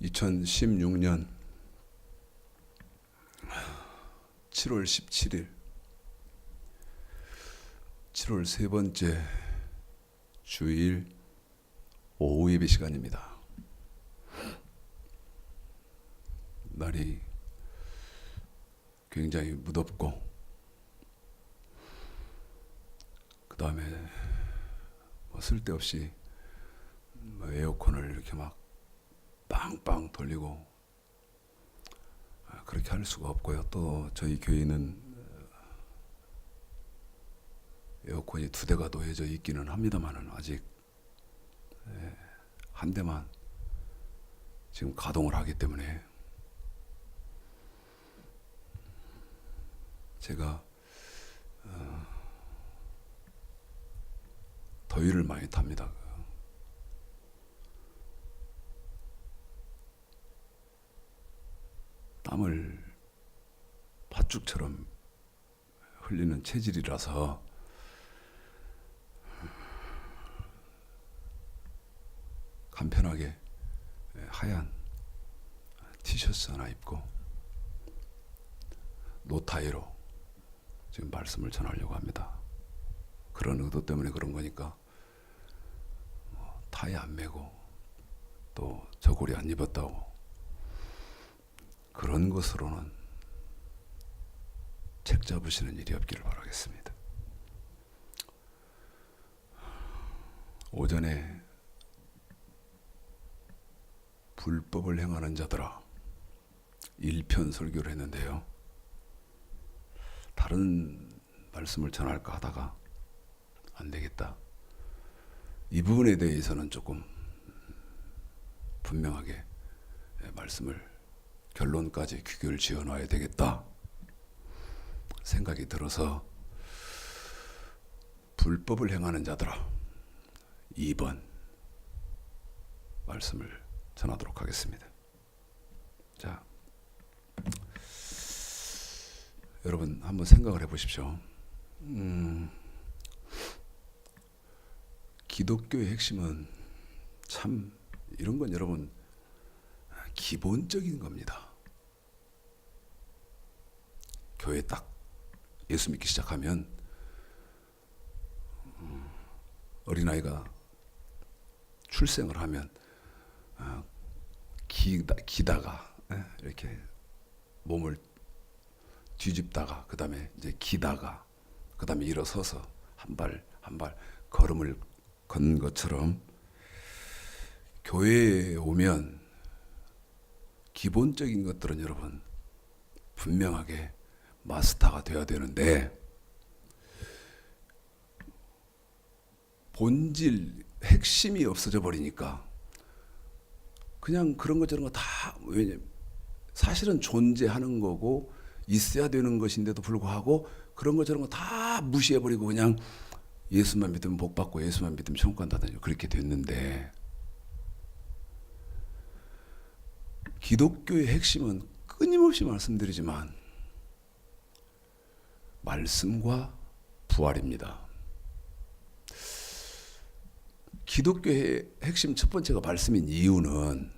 2016년 7월 17일 7월 세 번째 주일 오후 예배 시간입니다. 날이 굉장히 무덥고 그 다음에 쓸데없이 에어컨을 이렇게 막 빵빵 돌리고 그렇게 할 수가 없고요. 또 저희 교회는 에어컨이 2대가 놓여져 있기는 합니다만은 아직 한 대만 지금 가동을 하기 때문에 제가 더위를 많이 탑니다. 땀을 팥죽처럼 흘리는 체질이라서 간편하게 하얀 티셔츠 하나 입고 노타이로 지금 말씀을 전하려고 합니다. 그런 의도 때문에 그런 거니까 타이 안 매고 또 저고리 안 입었다고 그런 것으로는 책 잡으시는 일이 없기를 바라겠습니다. 오전에 불법을 행하는 자들아 1편 설교를 했는데요. 다른 말씀을 전할까 하다가 안 되겠다. 이 부분에 대해서는 조금 분명하게 말씀을 결론까지 귀결 지어놔야 되겠다 생각이 들어서 불법을 행하는 자들아 2번 말씀을 전하도록 하겠습니다. 자, 여러분 한번 생각을 해보십시오. 기독교의 핵심은 참 이런 건 여러분 기본적인 겁니다. 교회 딱 예수 믿기 시작하면 어린아이가 출생을 하면 기다가 이렇게 몸을 뒤집다가 그 다음에 이제 기다가 그 다음에 일어서서 한 발 한 발 걸음을 걷는 것처럼 교회에 오면 기본적인 것들은 여러분 분명하게 마스터가 돼야 되는데 본질 핵심이 없어져 버리니까 그냥 그런 것 저런 거 다 사실은 존재하는 거고 있어야 되는 것인데도 불구하고 그런 것 저런 거 다 무시해 버리고 그냥 예수만 믿으면 복 받고 예수만 믿으면 천국 간다든지 그렇게 됐는데 기독교의 핵심은 끊임없이 말씀드리지만 말씀과 부활입니다. 기독교의 핵심 첫 번째가 말씀인 이유는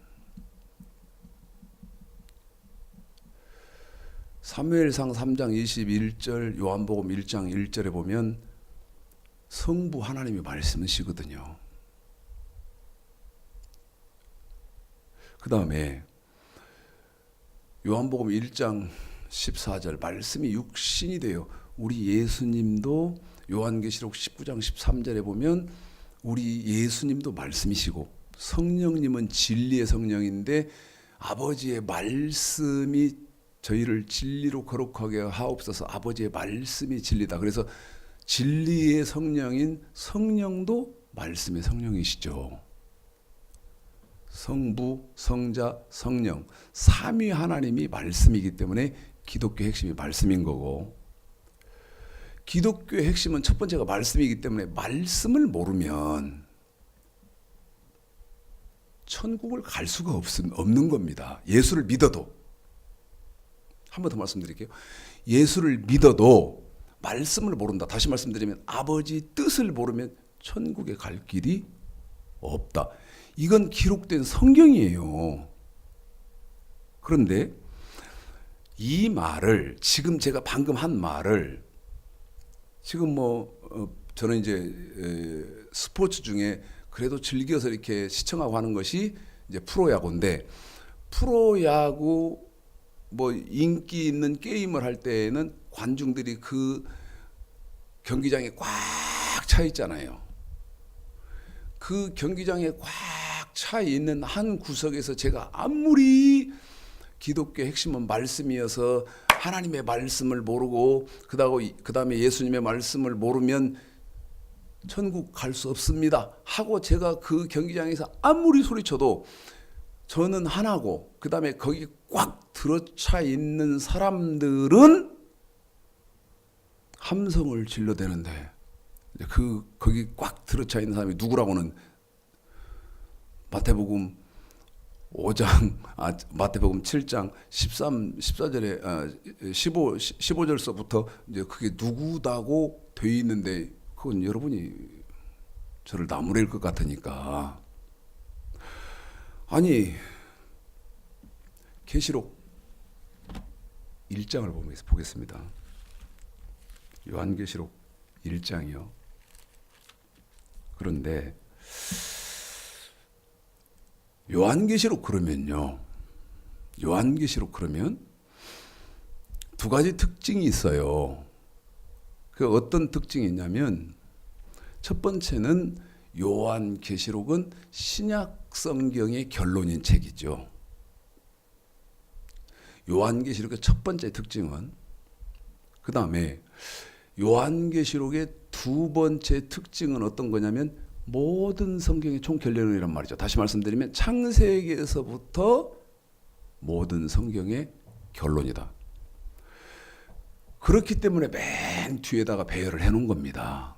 사무엘상 3장 21절 요한복음 1장 1절에 보면 성부 하나님이 말씀이시거든요. 그 다음에 요한복음 1장 14절 말씀이 육신이 돼요. 우리 예수님도 요한계시록 19장 13절에 보면 우리 예수님도 말씀이시고 성령님은 진리의 성령인데 아버지의 말씀이 저희를 진리로 거룩하게 하옵소서. 아버지의 말씀이 진리다. 그래서 진리의 성령인 성령도 말씀의 성령이시죠. 성부, 성자, 성령 삼위 하나님이 말씀이기 때문에 기독교의 핵심이 말씀인 거고 기독교의 핵심은 첫 번째가 말씀이기 때문에 말씀을 모르면 천국을 갈 수가 없는 겁니다. 예수를 믿어도 한 번 더 말씀드릴게요. 예수를 믿어도 말씀을 모른다. 다시 말씀드리면 아버지 뜻을 모르면 천국에 갈 길이 없다. 이건 기록된 성경이에요. 그런데 이 말을, 지금 제가 방금 한 말을, 지금 저는 이제 스포츠 중에 그래도 즐겨서 이렇게 시청하고 하는 것이 이제 프로야구인데, 프로야구 인기 있는 게임을 할 때에는 관중들이 그 경기장에 꽉 차 있잖아요. 그 경기장에 꽉 차 있는 한 구석에서 제가 아무리 기독교의 핵심은 말씀이어서 하나님의 말씀을 모르고 그다음에 예수님의 말씀을 모르면 천국 갈 수 없습니다 하고 제가 그 경기장에서 아무리 소리쳐도 저는 하나고, 그다음에 거기 꽉 들어차 있는 사람들은 함성을 질러대는데, 거기 꽉 들어차 있는 사람이 누구라고는 마태복음 5장, 마태복음 7장 14절에 15절서부터 이제 그게 누구다고 돼 있는데, 그건 여러분이 저를 나무랄 것 같으니까. 아니, 계시록 1장을 보겠습니다. 요한계시록 1장이요. 그런데 요한계시록 그러면 두 가지 특징이 있어요. 그 어떤 특징이 있냐면, 첫 번째는 요한계시록은 신약 성경의 결론인 책이죠. 요한계시록의 첫 번째 특징은, 그 다음에 요한계시록의 두 번째 특징은 어떤 거냐면, 모든 성경의 총결론이란 말이죠. 다시 말씀드리면 창세기에서부터 모든 성경의 결론이다. 그렇기 때문에 맨 뒤에다가 배열을 해놓은 겁니다.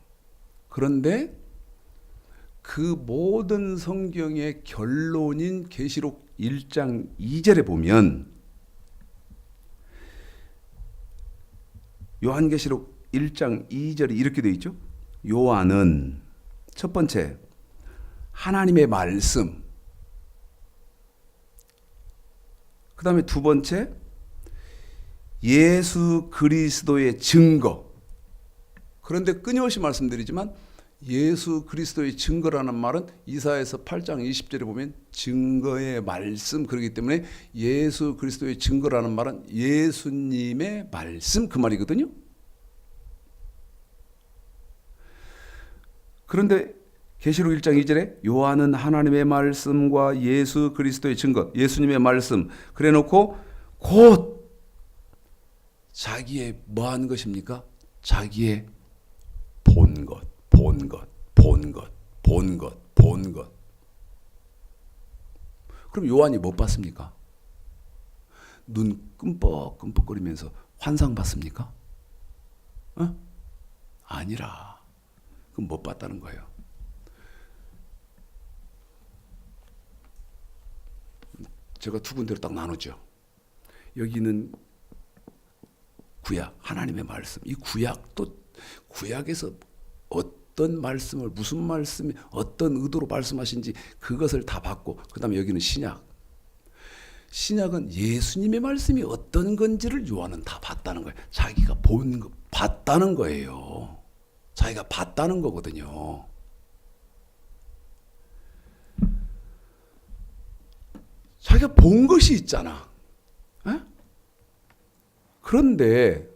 그런데 그 모든 성경의 결론인 계시록 1장 2절에 보면, 요한계시록 1장 2절이 이렇게 되어 있죠. 요한은 첫 번째 하나님의 말씀, 그 다음에 두 번째 예수 그리스도의 증거. 그런데 끊임없이 말씀드리지만 예수 그리스도의 증거라는 말은 이사야서 8장 20절에 보면 증거의 말씀, 그렇기 때문에 예수 그리스도의 증거라는 말은 예수님의 말씀, 그 말이거든요. 그런데 계시록 1장 2절에 요한은 하나님의 말씀과 예수 그리스도의 증거, 예수님의 말씀 그래 놓고 곧 자기의 뭐한 것입니까? 자기의 본 것. 그럼 요한이 못 봤습니까? 눈 끔뻑끔뻑거리면서 환상 봤습니까? 아니라. 그럼 못 봤다는 거예요. 제가 두 군데로 딱 나누죠. 여기는 구약, 하나님의 말씀. 이 구약도, 구약에서 어떤 말씀을, 무슨 말씀이, 어떤 의도로 말씀하신지 그것을 다 봤고, 그 다음에 여기는 신약. 신약은 예수님의 말씀이 어떤 건지를 요한은 다 봤다는 거예요. 자기가 봤다는 거예요. 자기가 봤다는 거거든요. 자기가 본 것이 있잖아. 에? 그런데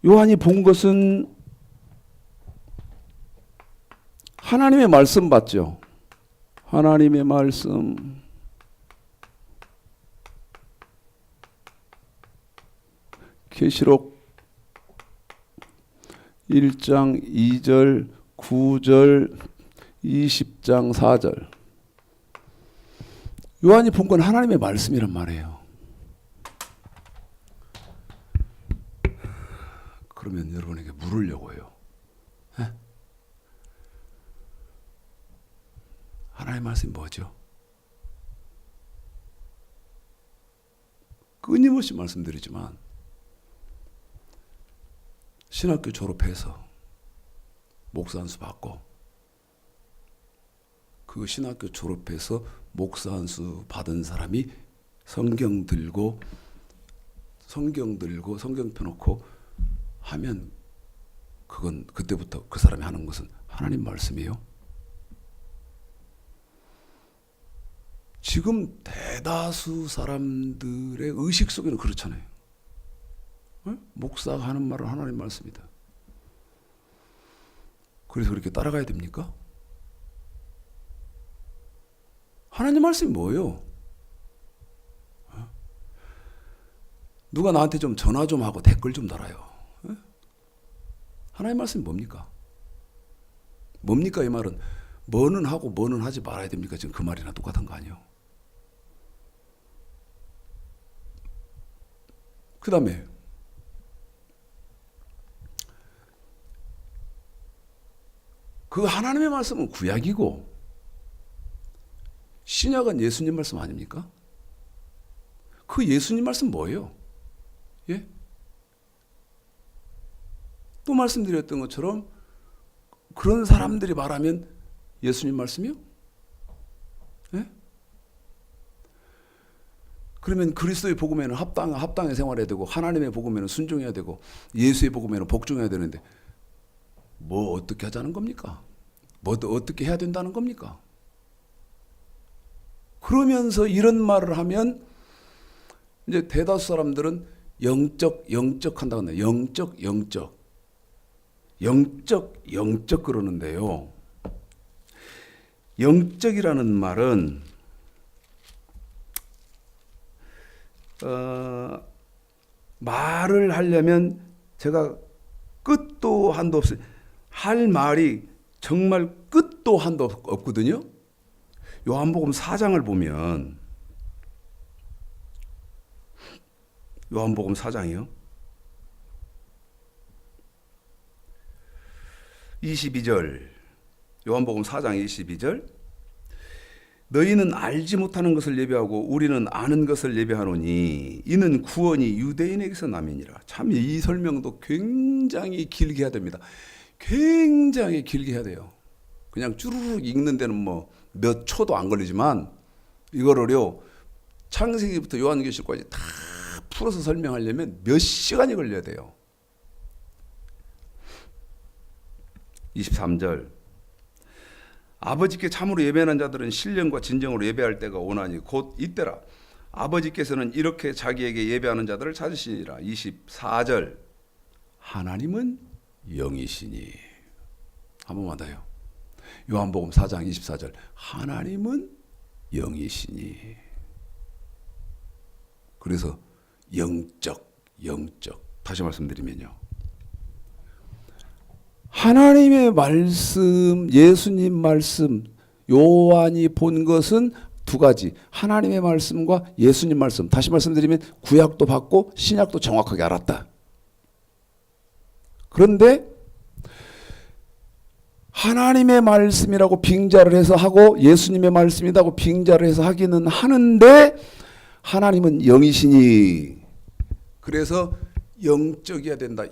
요한이 본 것은 하나님의 말씀 봤죠. 하나님의 말씀. 계시록 1장 2절, 9절, 20장 4절. 요한이 본 건 하나님의 말씀이란 말이에요. 그러면 여러분에게 물으려고 해요. 에? 하나님의 말씀이 뭐죠? 끊임없이 말씀드리지만 신학교 졸업해서 목사 안수 받고 그 신학교 졸업해서 목사 한 수 받은 사람이 성경 들고 성경 펴놓고 하면 그건 그때부터 그 사람이 하는 것은 하나님 말씀이에요. 지금 대다수 사람들의 의식 속에는 그렇잖아요. 목사가 하는 말은 하나님 말씀이다. 그래서 그렇게 따라가야 됩니까? 하나님 말씀이 뭐예요? 누가 나한테 좀 전화 좀 하고 댓글 좀 달아요. 하나님 말씀이 뭡니까? 뭡니까 이 말은? 뭐는 하고 뭐는 하지 말아야 됩니까? 지금 그 말이나 똑같은 거 아니에요? 그 다음에 그 하나님의 말씀은 구약이고 신약은 예수님 말씀 아닙니까? 그 예수님 말씀 뭐예요? 예? 또 말씀드렸던 것처럼 그런 사람들이 말하면 예수님 말씀이요? 예? 그러면 그리스도의 복음에는 합당히 생활해야 되고 하나님의 복음에는 순종해야 되고 예수의 복음에는 복종해야 되는데 뭐 어떻게 하자는 겁니까? 뭐 어떻게 해야 된다는 겁니까? 그러면서 이런 말을 하면 이제 대다수 사람들은 영적 한다고 하네요. 영적 그러는데요. 영적이라는 말은 말을 하려면 제가 끝도 한도 없어요. 할 말이 정말 끝도 한도 없거든요. 요한복음 4장을 보면 요한복음 4장이요. 22절 요한복음 4장 22절 너희는 알지 못하는 것을 예배하고 우리는 아는 것을 예배하노니 이는 구원이 유대인에게서 남이니라. 참 이 설명도 굉장히 길게 해야 됩니다. 굉장히 길게 해야 돼요. 그냥 쭈루룩 읽는 데는 뭐 몇 초도 안 걸리지만 이거를요 창세기부터 요한계시록까지 다 풀어서 설명하려면 몇 시간이 걸려야 돼요. 23절 아버지께 참으로 예배하는 자들은 신령과 진정으로 예배할 때가 오나니 곧 이때라. 아버지께서는 이렇게 자기에게 예배하는 자들을 찾으시니라. 24절 하나님은 영이시니. 한 번만 더요. 요한복음 4장 24절 하나님은 영이시니. 그래서 영적 다시 말씀드리면요. 하나님의 말씀, 예수님 말씀, 요한이 본 것은 두 가지. 하나님의 말씀과 예수님 말씀. 다시 말씀드리면 구약도 받고 신약도 정확하게 알았다. 그런데 하나님의 말씀이라고 빙자를 해서 하고 예수님의 말씀이라고 빙자를 해서 하기는 하는데 하나님은 영이시니. 그래서 영적이어야 된다.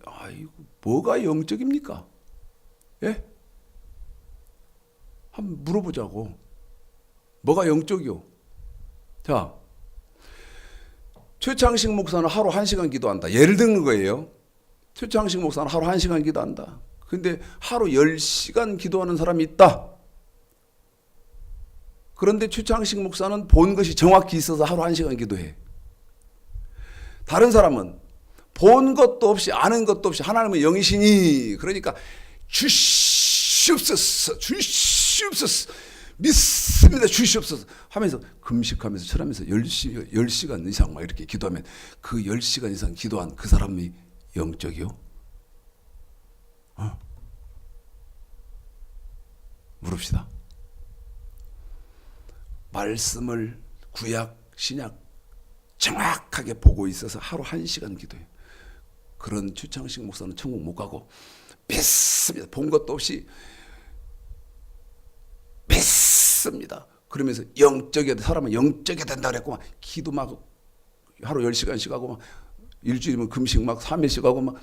아이고 뭐가 영적입니까? 예? 한번 물어보자고. 뭐가 영적이요? 자, 최창식 목사는 하루 1시간 기도한다. 예를 드는 거예요. 최창식 목사는 하루 1시간 기도한다. 근데 하루 10시간 기도하는 사람이 있다. 그런데 최창식 목사는 본 것이 정확히 있어서 하루 1시간 기도해. 다른 사람은 본 것도 없이 아는 것도 없이 하나님은 영이시니 그러니까 주시옵소서 믿습니다 주시옵소서 하면서 금식하면서 철하면서 10시간 이상 막 이렇게 기도하면 그 10시간 이상 기도한 그 사람이 영적이요? 물읍시다. 말씀을 구약 신약 정확하게 보고 있어서 하루 1시간 기도해요. 그런 최창식 목사는 천국 못 가고 믿습니다. 본 것도 없이 믿습니다. 그러면서 사람은 영적이 된다 그랬고 기도 막 하루 10시간씩 하고 막 일주일이면 금식 막 3일씩 하고 막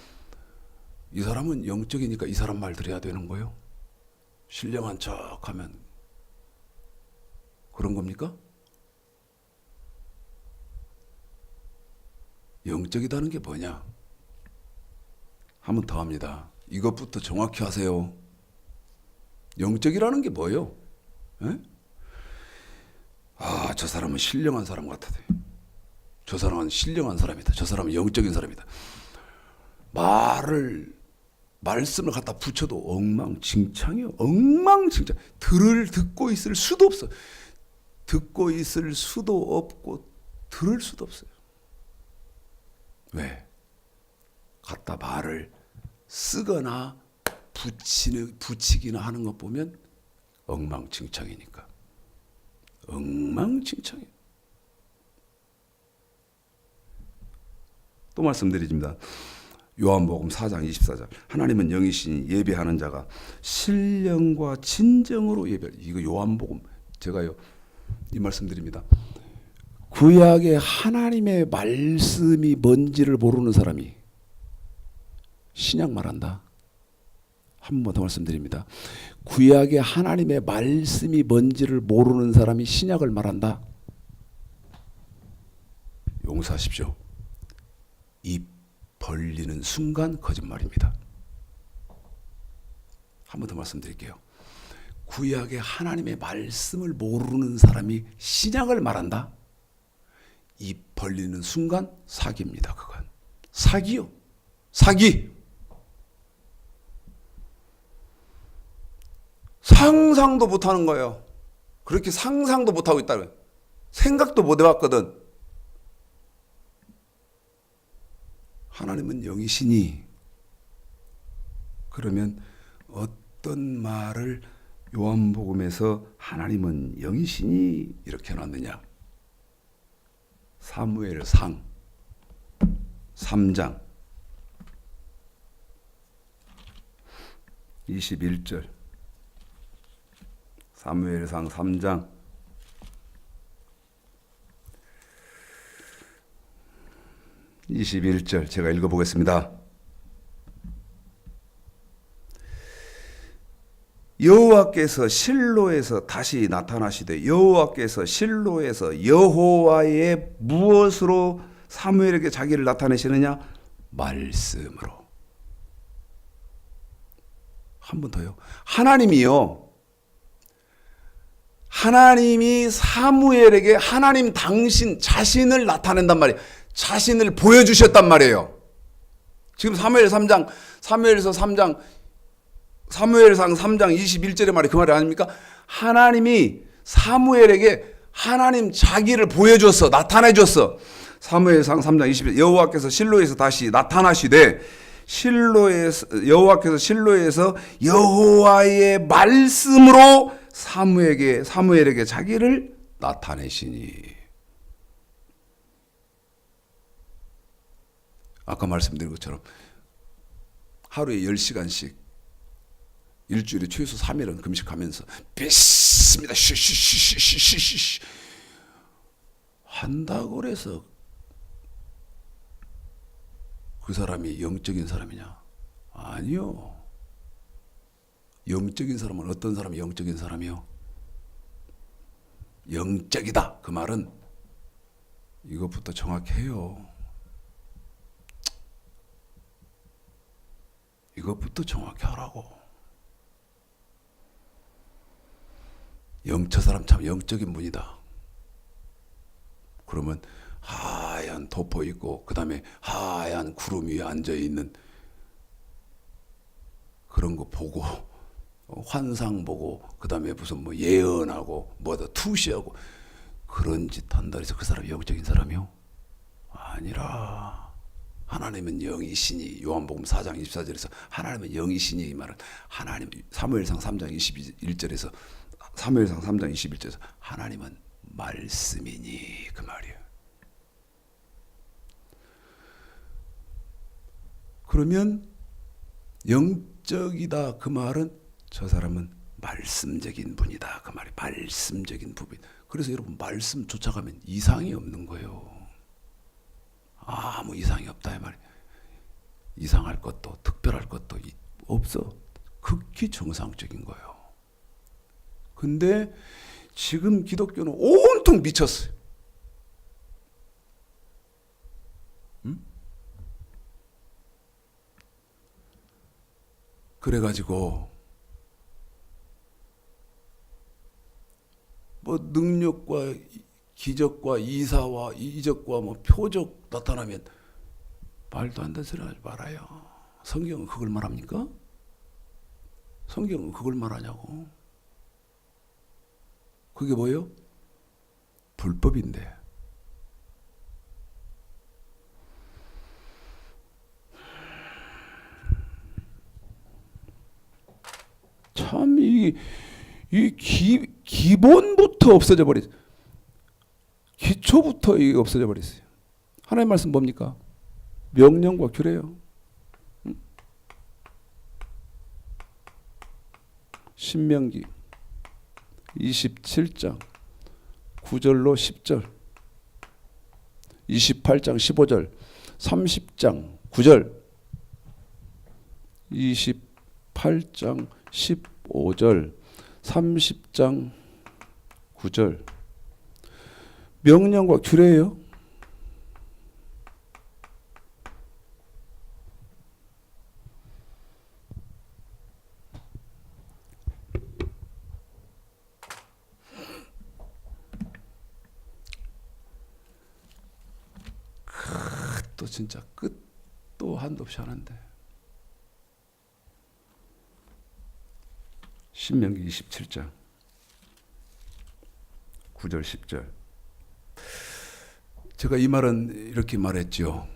이 사람은 영적이니까 이 사람 말 들어야 되는 거예요. 신령한 척하면 그런 겁니까? 영적이다는 게 뭐냐? 한 번 더 합니다. 이것부터 정확히 하세요. 영적이라는 게 뭐예요? 에? 아, 저 사람은 신령한 사람 같아. 저 사람은 신령한 사람이다. 저 사람은 영적인 사람이다. 말씀을 갖다 붙여도 엉망진창이요. 엉망진창. 듣고 있을 수도 없어. 듣고 있을 수도 없고 들을 수도 없어요. 왜? 갖다 말을 쓰거나 붙이기나 하는 것 보면 엉망진창이니까. 엉망진창이에요. 또 말씀드립니다. 요한복음 4장 24절. 하나님은 영이시니 예배하는 자가 신령과 진정으로 예배할. 이거 요한복음. 제가요 이 말씀드립니다. 구약의 하나님의 말씀이 뭔지를 모르는 사람이 신약 말한다. 한 번 더 말씀드립니다. 구약의 하나님의 말씀이 뭔지를 모르는 사람이 신약을 말한다. 용서하십시오. 입 벌리는 순간 거짓말입니다. 한 번 더 말씀드릴게요. 구약의 하나님의 말씀을 모르는 사람이 신약을 말한다. 입 벌리는 순간 사기입니다. 그건 사기요. 사기. 상상도 못하는 거예요. 그렇게 상상도 못하고 있다고요. 생각도 못 해봤거든. 하나님은 영이시니 그러면 어떤 말을 요한복음에서 하나님은 영이시니 이렇게 해놨느냐. 사무엘상 3장 21절. 사무엘상 3장 21절 제가 읽어보겠습니다. 여호와께서 실로에서 다시 나타나시되 여호와께서 실로에서 여호와의 무엇으로 사무엘에게 자기를 나타내시느냐? 말씀으로. 한 번 더요. 하나님이 사무엘에게 하나님 당신 자신을 나타낸단 말이에요. 자신을 보여주셨단 말이에요. 지금 사무엘상 3장 21절의 말이 그 말이 아닙니까? 하나님이 사무엘에게 하나님 자기를 보여줬어. 나타내줬어. 사무엘상 3장 20절 여호와께서 실로에서 다시 나타나시되 여호와께서 실로에서 여호와의 말씀으로 사무엘에게 자기를 나타내시니. 아까 말씀드린 것처럼 하루에 10시간씩 일주일에 최소 3일은 금식하면서 빗습니다. 쉬쉬쉬쉬쉬쉬 한다고 그래서 그 사람이 영적인 사람이냐? 아니요. 영적인 사람은 어떤 사람이 영적인 사람이요? 영적이다. 그 말은 이것부터 정확히 해요. 이것부터 정확히 하라고. 저 사람 참 영적인 분이다. 그러면 하얀 도포 있고 그 다음에 하얀 구름 위에 앉아있는 그런 거 보고 환상 보고 그 다음에 무슨 뭐 예언하고 뭐다 투시하고 그런 짓 한다 해서 그 사람이 영적인 사람이요? 아니라 하나님은 영이시니. 요한복음 4장 24절에서 하나님은 영이시니 이 말은 하나님 사무엘상 3장 21절에서 사무엘상 3장 21절에서 하나님은 말씀이니 그 말이에요. 그러면 영적이다 그 말은 저 사람은 말씀적인 분이다 그 말이. 말씀적인 부분. 그래서 여러분 말씀 쫓아가면 이상이 없는 거예요. 아무 이상이 없다 이 말이에요. 이상할 것도 특별할 것도 없어. 극히 정상적인 거예요. 근데 지금 기독교는 온통 미쳤어요. 그래가지고 뭐 능력과 기적과 이사와 이적과 뭐 표적 나타나면 말도 안 되는 소리 하지 말아요. 성경은 그걸 말합니까? 성경은 그걸 말하냐고. 그게 뭐예요? 불법인데. 참 기본부터 없어져 버렸어요. 기초부터 이게 없어져 버렸어요. 하나님 말씀 뭡니까? 명령과 규례요. 신명기 27장 9절로 10절, 28장 15절, 30장 9절, 28장 15절, 30장 9절. 명령과 규례예요. 또 진짜 끝도 한도 없이 하는데. 신명기 27장 9절 10절. 제가 이 말은 이렇게 말했죠.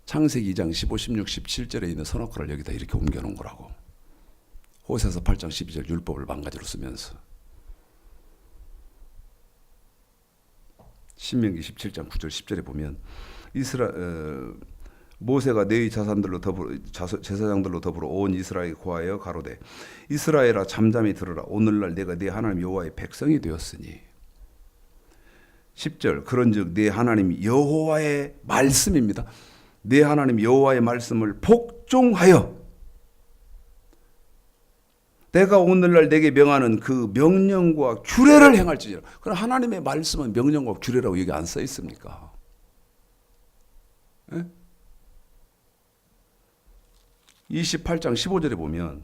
창세기 2장 15, 16, 17절에 있는 선악과를 여기다 이렇게 옮겨놓은 거라고. 호세아서 8장 12절 율법을 만가지로 쓰면서. 신명기 17장 9절 10절에 보면 모세가 너희 제사장들로 더불어 온 이스라엘에 고하여 가로되 이스라엘아 잠잠히 들으라. 오늘날 내가 네 하나님 여호와의 백성이 되었으니. 10절 그런즉 네 하나님 여호와의 말씀입니다. 네 하나님 여호와의 말씀을 복종하여 내가 오늘날 내게 명하는 그 명령과 규례를 행할지니라. 그럼 하나님의 말씀은 명령과 규례라고 여기 안 써 있습니까? 예? 28장 15절에 보면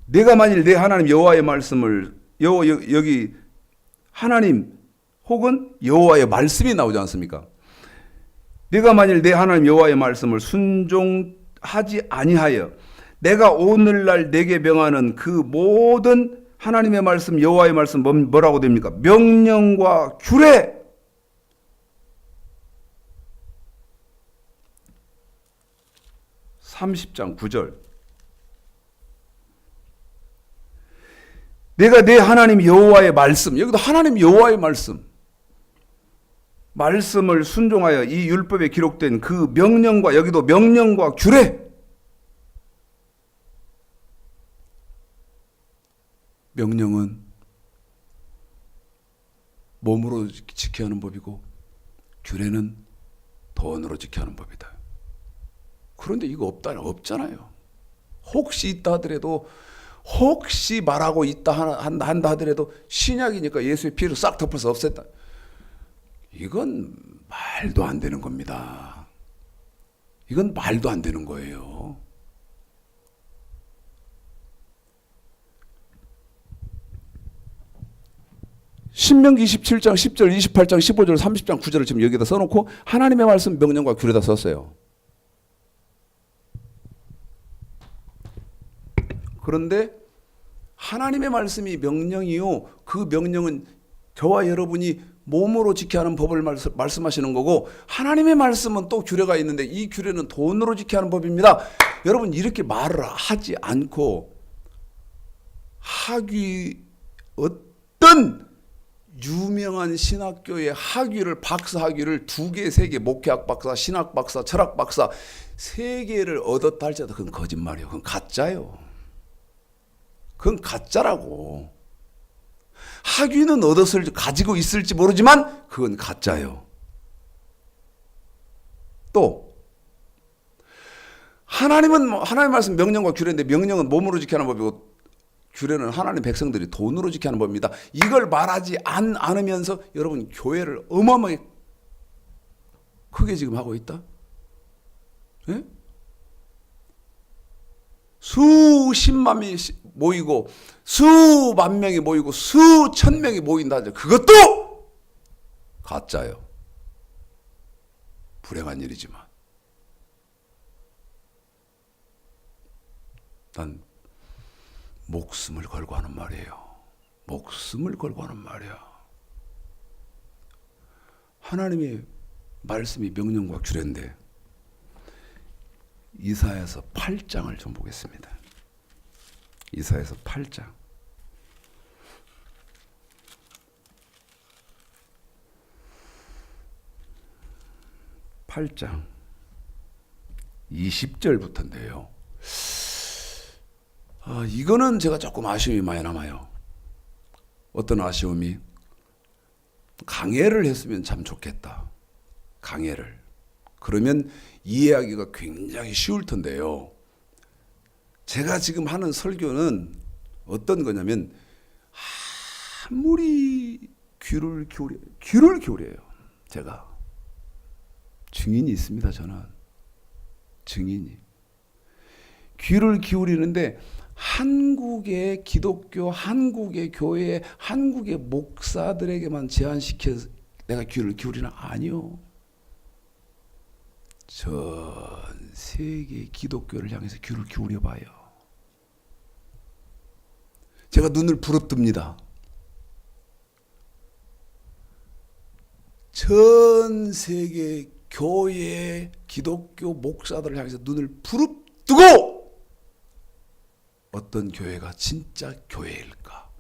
내가 만일 내 하나님 여호와의 말씀을 여기 하나님 혹은 여호와의 말씀이 나오지 않습니까? 내가 만일 내 하나님 여호와의 말씀을 순종하지 아니하여 내가 오늘날 내게 명하는 그 모든 하나님의 말씀 여호와의 말씀 뭐라고 됩니까? 명령과 규례. (30장 9절) 내가 내 하나님 여호와의 말씀, 여기도 하나님 여호와의 말씀을 순종하여 이 율법에 기록된 그 명령과, 여기도 명령과 규례. 명령은 몸으로 지켜야 하는 법이고 규례는 돈으로 지켜야 하는 법이다. 그런데 이거 없잖아요. 혹시 있다 하더라도, 혹시 말하고 있다 한다 하더라도 신약이니까 예수의 피로 싹 덮어서 없앴다. 이건 말도 안 되는 겁니다. 이건 말도 안 되는 거예요. 신명기 27장 10절, 28장 15절, 30장 9절을 지금 여기다 써놓고 하나님의 말씀 명령과 규례다 썼어요. 그런데 하나님의 말씀이 명령이요, 그 명령은 저와 여러분이 몸으로 지켜야 하는 법을 말씀하시는 거고, 하나님의 말씀은 또 규례가 있는데 이 규례는 돈으로 지켜야 하는 법입니다. 여러분, 이렇게 말을 하지 않고 어떤 유명한 신학교의 박사 학위를 2개, 3개, 목회학 박사, 신학 박사, 철학 박사 3개를 얻었다 할지라도 그건 거짓말이에요. 그건 가짜예요. 그건 가짜라고. 학위는 가지고 있을지 모르지만 그건 가짜예요. 또 하나님은 하나님의 말씀 명령과 규례인데, 명령은 몸으로 지켜야 하는 법이고 규례는 하나님 백성들이 돈으로 지켜야 하는 법입니다. 이걸 말하지 않으면서 여러분 교회를 어마어마하게 크게 지금 하고 있다. 예? 수십만 명이 모이고 수만 명이 모이고 수천 명이 모인다. 그것도 가짜예요. 불행한 일이지만 난 목숨을 걸고 하는 말이에요. 목숨을 걸고 하는 말이야. 하나님의 말씀이 명령과 규례인데 이사야서 8장을 좀 보겠습니다. 이사야서 8장. 8장 20절부터인데요. 이거는 제가 조금 아쉬움이 많이 남아요. 어떤 아쉬움이? 강해를 했으면 참 좋겠다. 강해를. 그러면 이해하기가 굉장히 쉬울 텐데요. 제가 지금 하는 설교는 어떤 거냐면 아무리 귀를 기울여요. 제가 증인이 있습니다. 저는 증인이 귀를 기울이는데 한국의 기독교, 한국의 교회, 한국의 목사들에게만 제한시켜서 내가 귀를 기울이나? 아니요. 전 세계 기독교를 향해서 귀를 기울여 봐요. 제가 눈을 부릅뜨립니다. 전 세계 교회, 기독교 목사들을 향해서 눈을 부릅뜨고 어떤 교회가 진짜 교회일까?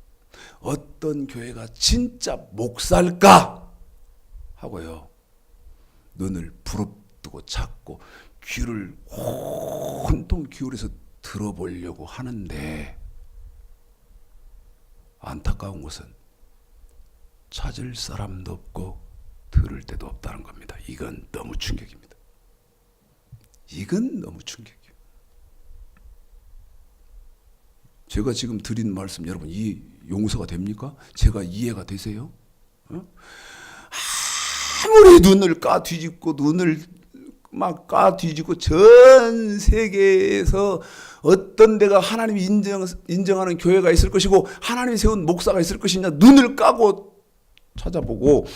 어떤 교회가 진짜 목사일까? 하고요. 눈을 부릅뜨고 찾고 귀를 온통 기울여서 들어보려고 하는데 안타까운 것은 찾을 사람도 없고 들을 데도 없다는 겁니다. 이건 너무 충격입니다. 이건 너무 충격이에요. 제가 지금 드린 말씀 여러분 용서가 됩니까? 제가 이해가 되세요? 아무리 눈을 까뒤집고 눈을 막 까뒤집고 전 세계에서 어떤 데가 하나님이 인정하는 교회가 있을 것이고 하나님이 세운 목사가 있을 것이냐 눈을 까고 찾아보고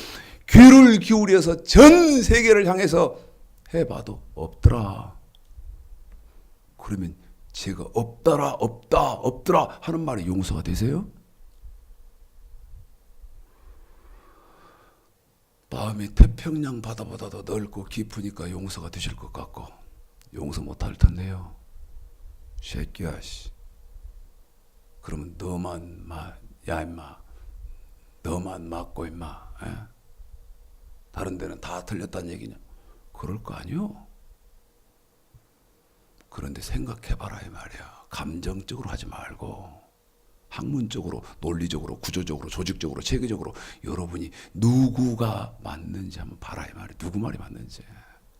귀를 기울여서 전 세계를 향해서 해봐도 없더라. 그러면 제가 없더라 하는 말이 용서가 되세요? 마음이 태평양 바다보다 더 넓고 깊으니까 용서가 되실 것 같고 용서 못할 텐데요. 새끼야 씨. 그러면 너만 야 임마 너만 맞고 임마. 에? 다른 데는 다 틀렸다는 얘기냐? 그럴 거 아니요. 그런데 생각해봐라 이 말이야. 감정적으로 하지 말고 학문적으로, 논리적으로, 구조적으로, 조직적으로, 체계적으로 여러분이 누구가 맞는지 한번 봐라 이 말이야. 누구 말이 맞는지.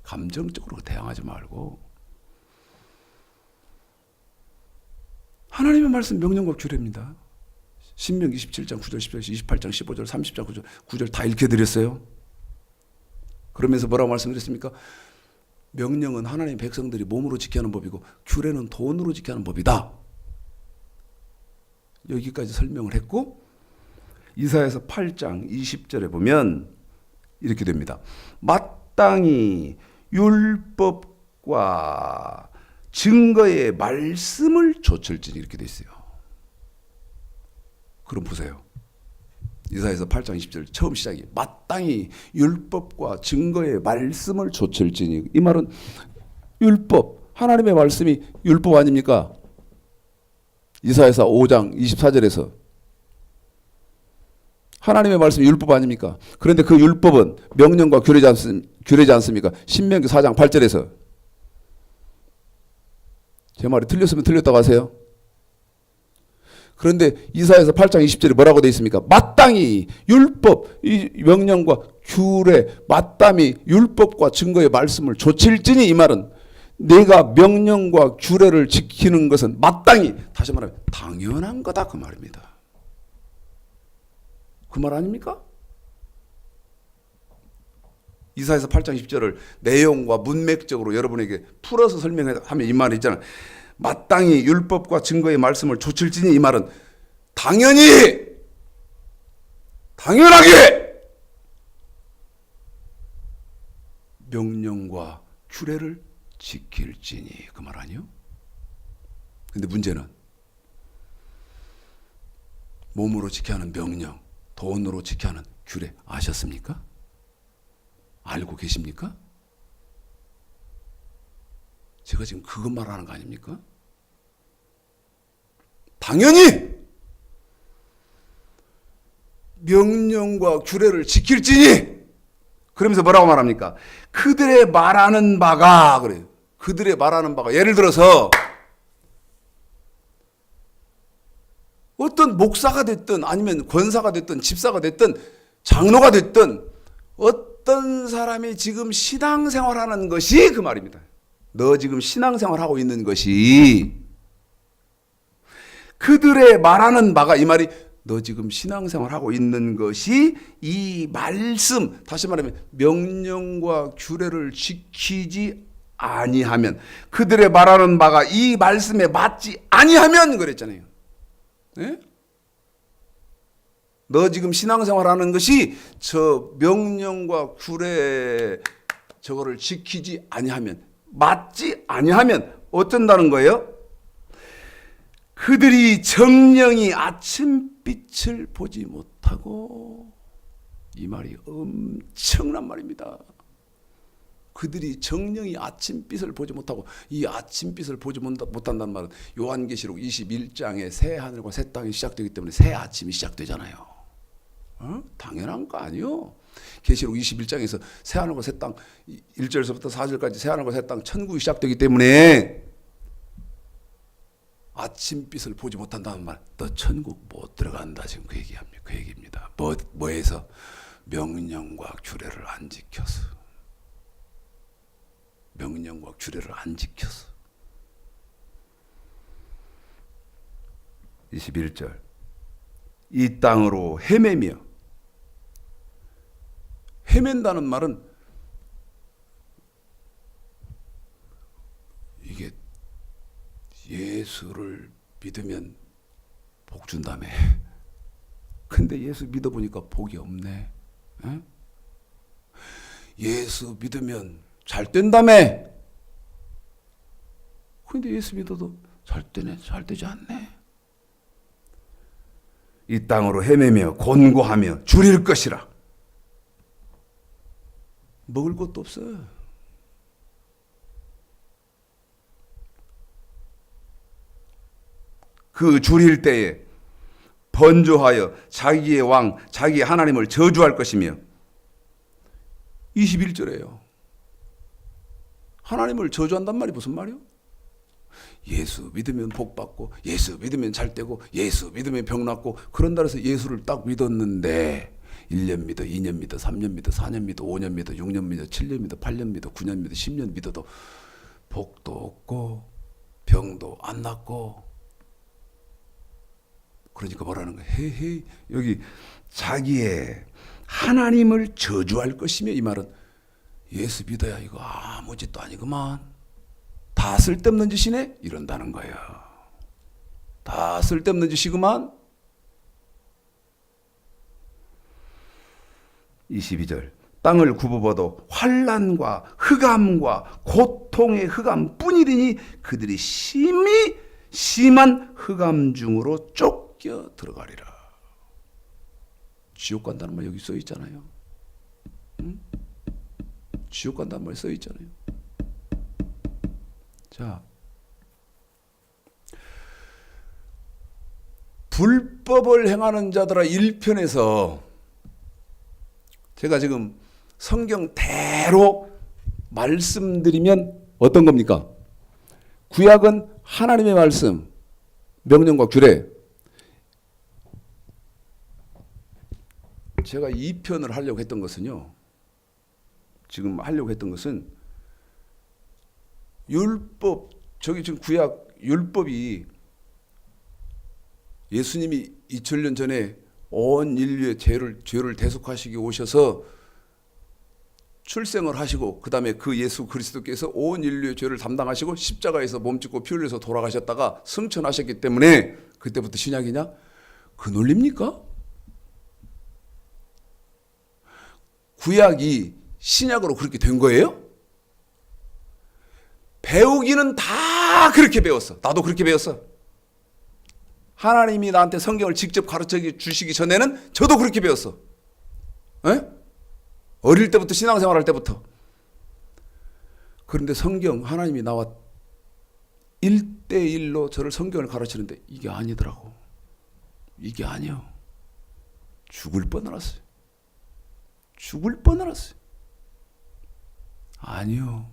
감정적으로 대항하지 말고 하나님의 말씀 명령과 규례입니다. 신명기 27장 9절 10절 28장 15절 30장 9절 다 읽혀드렸어요. 그러면서 뭐라고 말씀드렸습니까? 명령은 하나님 백성들이 몸으로 지켜야 하는 법이고 규례는 돈으로 지켜야 하는 법이다. 여기까지 설명을 했고 이사야서 8장 20절에 보면 이렇게 됩니다. 마땅히 율법과 증거의 말씀을 좇을지니 이렇게 돼 있어요. 그럼 보세요. 이사야서 8장 20절 처음 시작이 마땅히 율법과 증거의 말씀을 좇을지니 이 말은 율법 하나님의 말씀이 율법 아닙니까? 이사야서 5장 24절에서 하나님의 말씀이 율법 아닙니까? 그런데 그 율법은 명령과 규례지 않습니까? 신명기 4장 8절에서 제 말이 틀렸으면 틀렸다고 하세요. 그런데 이사야서 8장 20절에 뭐라고 되어 있습니까? 마땅히 율법, 이 명령과 규례, 마땅히 율법과 증거의 말씀을 좇을지니 이 말은 내가 명령과 규례를 지키는 것은 마땅히, 다시 말하면 당연한 거다 그 말입니다. 그 말 아닙니까? 이사야서 8장 10절을 내용과 문맥적으로 여러분에게 풀어서 설명하면 이 말이 있잖아요. 마땅히 율법과 증거의 말씀을 조칠지니, 이 말은 당연히, 당연하게 명령과 규례를 지킬지니, 그 말 아니요? 근데 문제는 몸으로 지켜야 하는 명령, 돈으로 지켜야 하는 규례 아셨습니까? 알고 계십니까? 제가 지금 그것 말하는 거 아닙니까? 당연히 명령과 규례를 지킬지니, 그러면서 뭐라고 말합니까? 그들의 말하는 바가, 그래요. 그들의 말하는 바가, 예를 들어서 어떤 목사가 됐든 아니면 권사가 됐든 집사가 됐든 장로가 됐든 어떤 사람이 지금 신앙생활하는 것이, 그 말입니다. 너 지금 신앙생활하고 있는 것이, 그들의 말하는 바가, 이 말이 너 지금 신앙생활하고 있는 것이 이 말씀, 다시 말하면 명령과 규례를 지키지 아니하면, 그들의 말하는 바가 이 말씀에 맞지 아니하면, 그랬잖아요. 네? 너 지금 신앙생활하는 것이 저 명령과 규례 저거를 지키지 아니하면, 맞지 아니하면 어쩐다는 거예요? 그들이 정령이 아침빛을 보지 못하고, 이 말이 엄청난 말입니다. 그들이 정령이 아침빛을 보지 못하고, 이 아침빛을 보지 못한다는 말은 요한계시록 21장에 새 하늘과 새 땅이 시작되기 때문에 새 아침이 시작되잖아요. 당연한 거 아니요? 계시록 21장에서 새 하늘과 새 땅, 1절에서부터 4절까지 새 하늘과 새 땅, 천국이 시작되기 때문에 아침빛을 보지 못한다는 말, 너 천국 못 들어간다, 지금 그 얘기합니다. 그 얘기입니다. 뭐에서? 명령과 규례를 안 지켜서. 명령과 규례를 안 지켜서. 21절, 이 땅으로 헤매며, 헤맨다는 말은 이게 예수를 믿으면 복 준다며. 근데 예수 믿어보니까 복이 없네. 에? 예수 믿으면 잘 된다며. 근데 예수 믿어도 잘 되네, 잘 되지 않네. 이 땅으로 헤매며 곤고하며 줄일 것이라. 먹을 것도 없어. 그 줄일 때에 번조하여 자기의 왕, 자기의 하나님을 저주할 것이며, 21절에요. 하나님을 저주한단 말이 무슨 말이요? 예수 믿으면 복 받고, 예수 믿으면 잘 되고, 예수 믿으면 병 낫고, 그런다 해서 예수를 딱 믿었는데 1년 믿어, 2년 믿어, 3년 믿어, 4년 믿어, 5년 믿어, 6년 믿어, 7년 믿어, 8년 믿어, 9년 믿어, 10년 믿어도 복도 없고 병도 안 낫고. 그러니까 뭐라는 거예요? 헤헤, 여기 자기의 하나님을 저주할 것이며, 이 말은 예수 믿어야 이거 아무 짓도 아니구만, 다 쓸데없는 짓이네, 이런다는 거예요. 다 쓸데없는 짓이구만. 22절, 땅을 굽어봐도 환난과 흑암과 고통의 흑암 뿐이리니 그들이 심한 흑암 중으로 쫓겨 들어가리라. 지옥 간다는 말 여기 써 있잖아요. 응? 지옥 간다는 말 써 있잖아요. 자, 불법을 행하는 자들아 1편에서 제가 지금 성경대로 말씀드리면 어떤 겁니까? 구약은 하나님의 말씀, 명령과 규례. 제가 2편을 하려고 했던 것은요, 지금 하려고 했던 것은 율법, 저기 지금 구약 율법이 예수님이 2000년 전에 온 인류의 죄를 대속하시기 오셔서 출생을 하시고 그 다음에 그 예수 그리스도께서 온 인류의 죄를 담당하시고 십자가에서 몸짓고 피 흘려서 돌아가셨다가 승천하셨기 때문에 그때부터 신약이냐? 그 논리입니까? 구약이 신약으로 그렇게 된 거예요? 배우기는 다 그렇게 배웠어. 나도 그렇게 배웠어. 하나님이 나한테 성경을 직접 가르쳐 주시기 전에는 저도 그렇게 배웠어. 에? 어릴 때부터 신앙생활 할 때부터. 그런데 성경 하나님이 나와 1대1로 저를 성경을 가르치는데 이게 아니더라고. 이게 아니요. 죽을 뻔 알았어요. 죽을 뻔 알았어요. 아니요.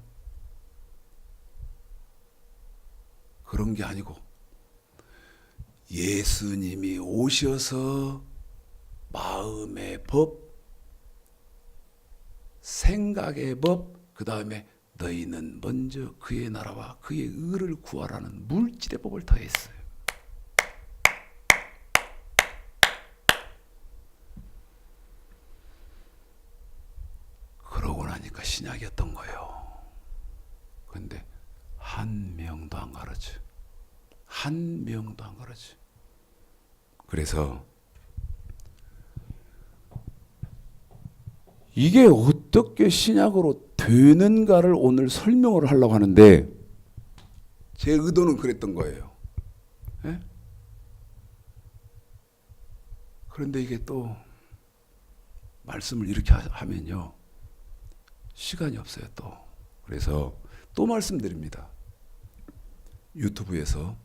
그런 게 아니고 예수님이 오셔서 마음의 법, 생각의 법, 그 다음에 너희는 먼저 그의 나라와 그의 의를 구하라는 물질의 법을 더했어요. 그러고 나니까 신약이었던 거예요. 그런데 한 명도 안 가르쳐. 한 명도 안 가르쳐. 그래서 이게 어떻게 신약으로 되는가를 오늘 설명을 하려고 하는데 제 의도는 그랬던 거예요. 예? 그런데 이게 또 말씀을 이렇게 하면요. 시간이 없어요 또. 그래서 또 말씀드립니다. 유튜브에서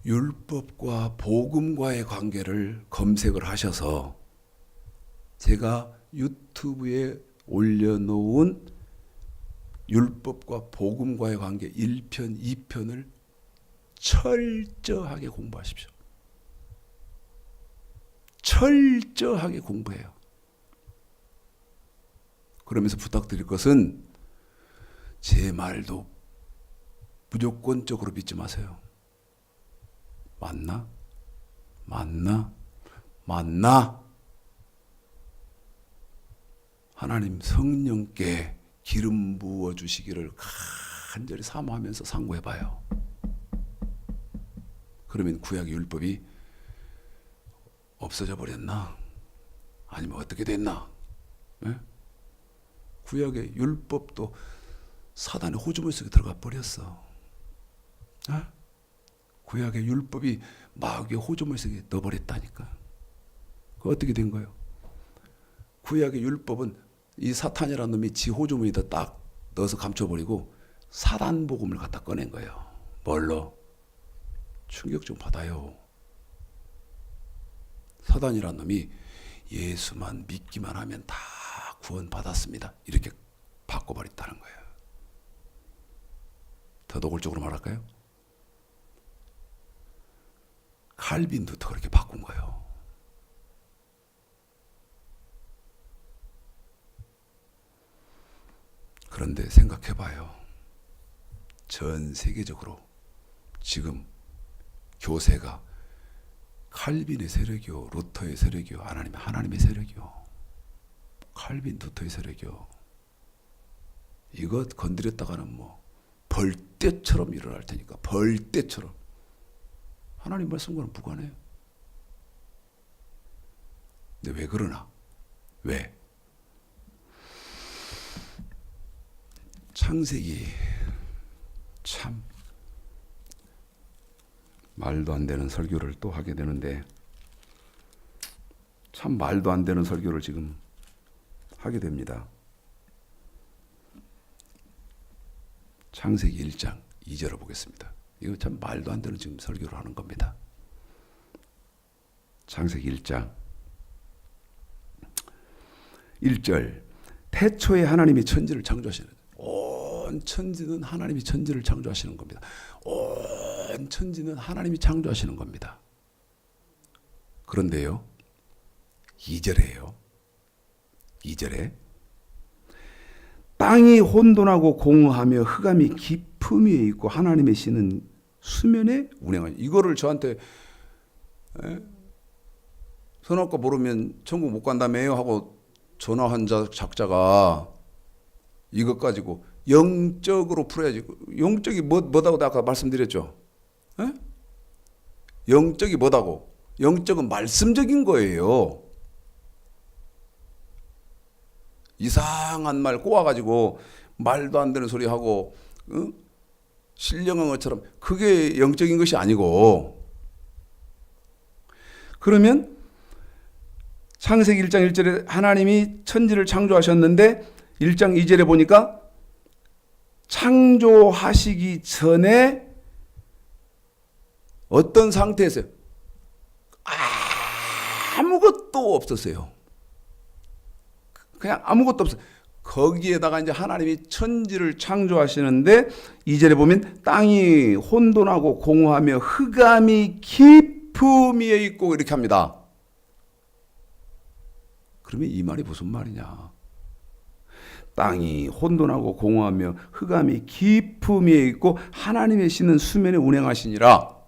율법과 복음과의 관계를 검색을 하셔서 제가 유튜브에 올려놓은 율법과 복음과의 관계 1편, 2편을 철저하게 공부하십시오. 철저하게 공부해요. 그러면서 부탁드릴 것은 제 말도 무조건적으로 믿지 마세요. 맞나? 맞나? 맞나? 하나님 성령께 기름 부어 주시기를 간절히 사모하면서 상고해 봐요. 그러면 구약의 율법이 없어져 버렸나? 아니면 어떻게 됐나? 네? 구약의 율법도 사단의 호주머니 속에 들어가 버렸어. 네? 구약의 율법이 마귀의 호주머니 속에 넣어버렸다니까. 그 어떻게 된 거예요? 구약의 율법은 이 사탄이라는 놈이 지 호주머니에다 딱 넣어서 감춰버리고 사단 복음을 갖다 꺼낸 거예요. 뭘로? 충격 좀 받아요. 사단이라는 놈이 예수만 믿기만 하면 다 구원 받았습니다. 이렇게 바꿔버렸다는 거예요. 더 노골적으로 말할까요? 칼빈도 더 그렇게 바꾼 거예요. 그런데 생각해봐요. 전 세계적으로 지금 교세가 칼빈의 세력이요, 루터의 세력이요, 하나님의 세력이요, 칼빈, 루터의 세력이요. 이거 건드렸다가는 뭐 벌떼처럼 일어날 테니까. 벌떼처럼. 하나님 말씀과는 무관해요. 근데 왜 그러나? 왜? 창세기 참 말도 안 되는 설교를 또 하게 되는데 참 말도 안 되는 설교를 지금 하게 됩니다. 창세기 1장 2절을 보겠습니다. 이거 참 말도 안 되는 지금 설교를 하는 겁니다. 창세기 1장 1절 태초에 하나님이 천지를 창조하시는 온 천지는 하나님이 천지를 창조하시는 겁니다. 온 천지는 하나님이 창조하시는 겁니다. 그런데요 2절에요. 2절에 땅이 혼돈하고 공허하며 흑암이 깊음 위에 있고 하나님의 신은 수면에 운행하니. 이거를 저한테 선악과 모르면 천국 못 간다며요 하고 전화한 작자가 이것 가지고 영적으로 풀어야지. 영적이 뭐다고 아까 말씀드렸죠. 에? 영적이 뭐다고? 영적은 말씀적인 거예요. 이상한 말 꼬아가지고 말도 안 되는 소리 하고 신령한 것처럼 그게 영적인 것이 아니고. 그러면 창세기 1장 1절에 하나님이 천지를 창조하셨는데 1장 2절에 보니까 창조하시기 전에 어떤 상태에서요? 아무것도 없었어요. 그냥 아무것도 없어요. 거기에다가 이제 하나님이 천지를 창조하시는데 2절에 보면 땅이 혼돈하고 공허하며 흑암이 깊음 위에 있고 이렇게 합니다. 그러면 이 말이 무슨 말이냐? 땅이 혼돈하고 공허하며 흑암이 깊음 위에 있고 하나님의 신은 수면에 운행하시니라.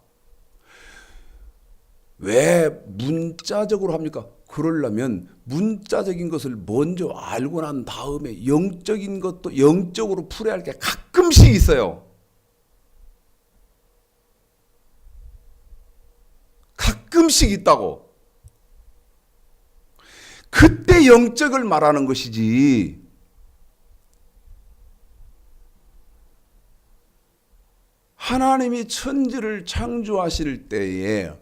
왜 문자적으로 합니까? 그러려면 문자적인 것을 먼저 알고 난 다음에 영적인 것도 영적으로 풀어야 할 게 가끔씩 있어요. 가끔씩 있다고. 그때 영적을 말하는 것이지. 하나님이 천지를 창조하실 때에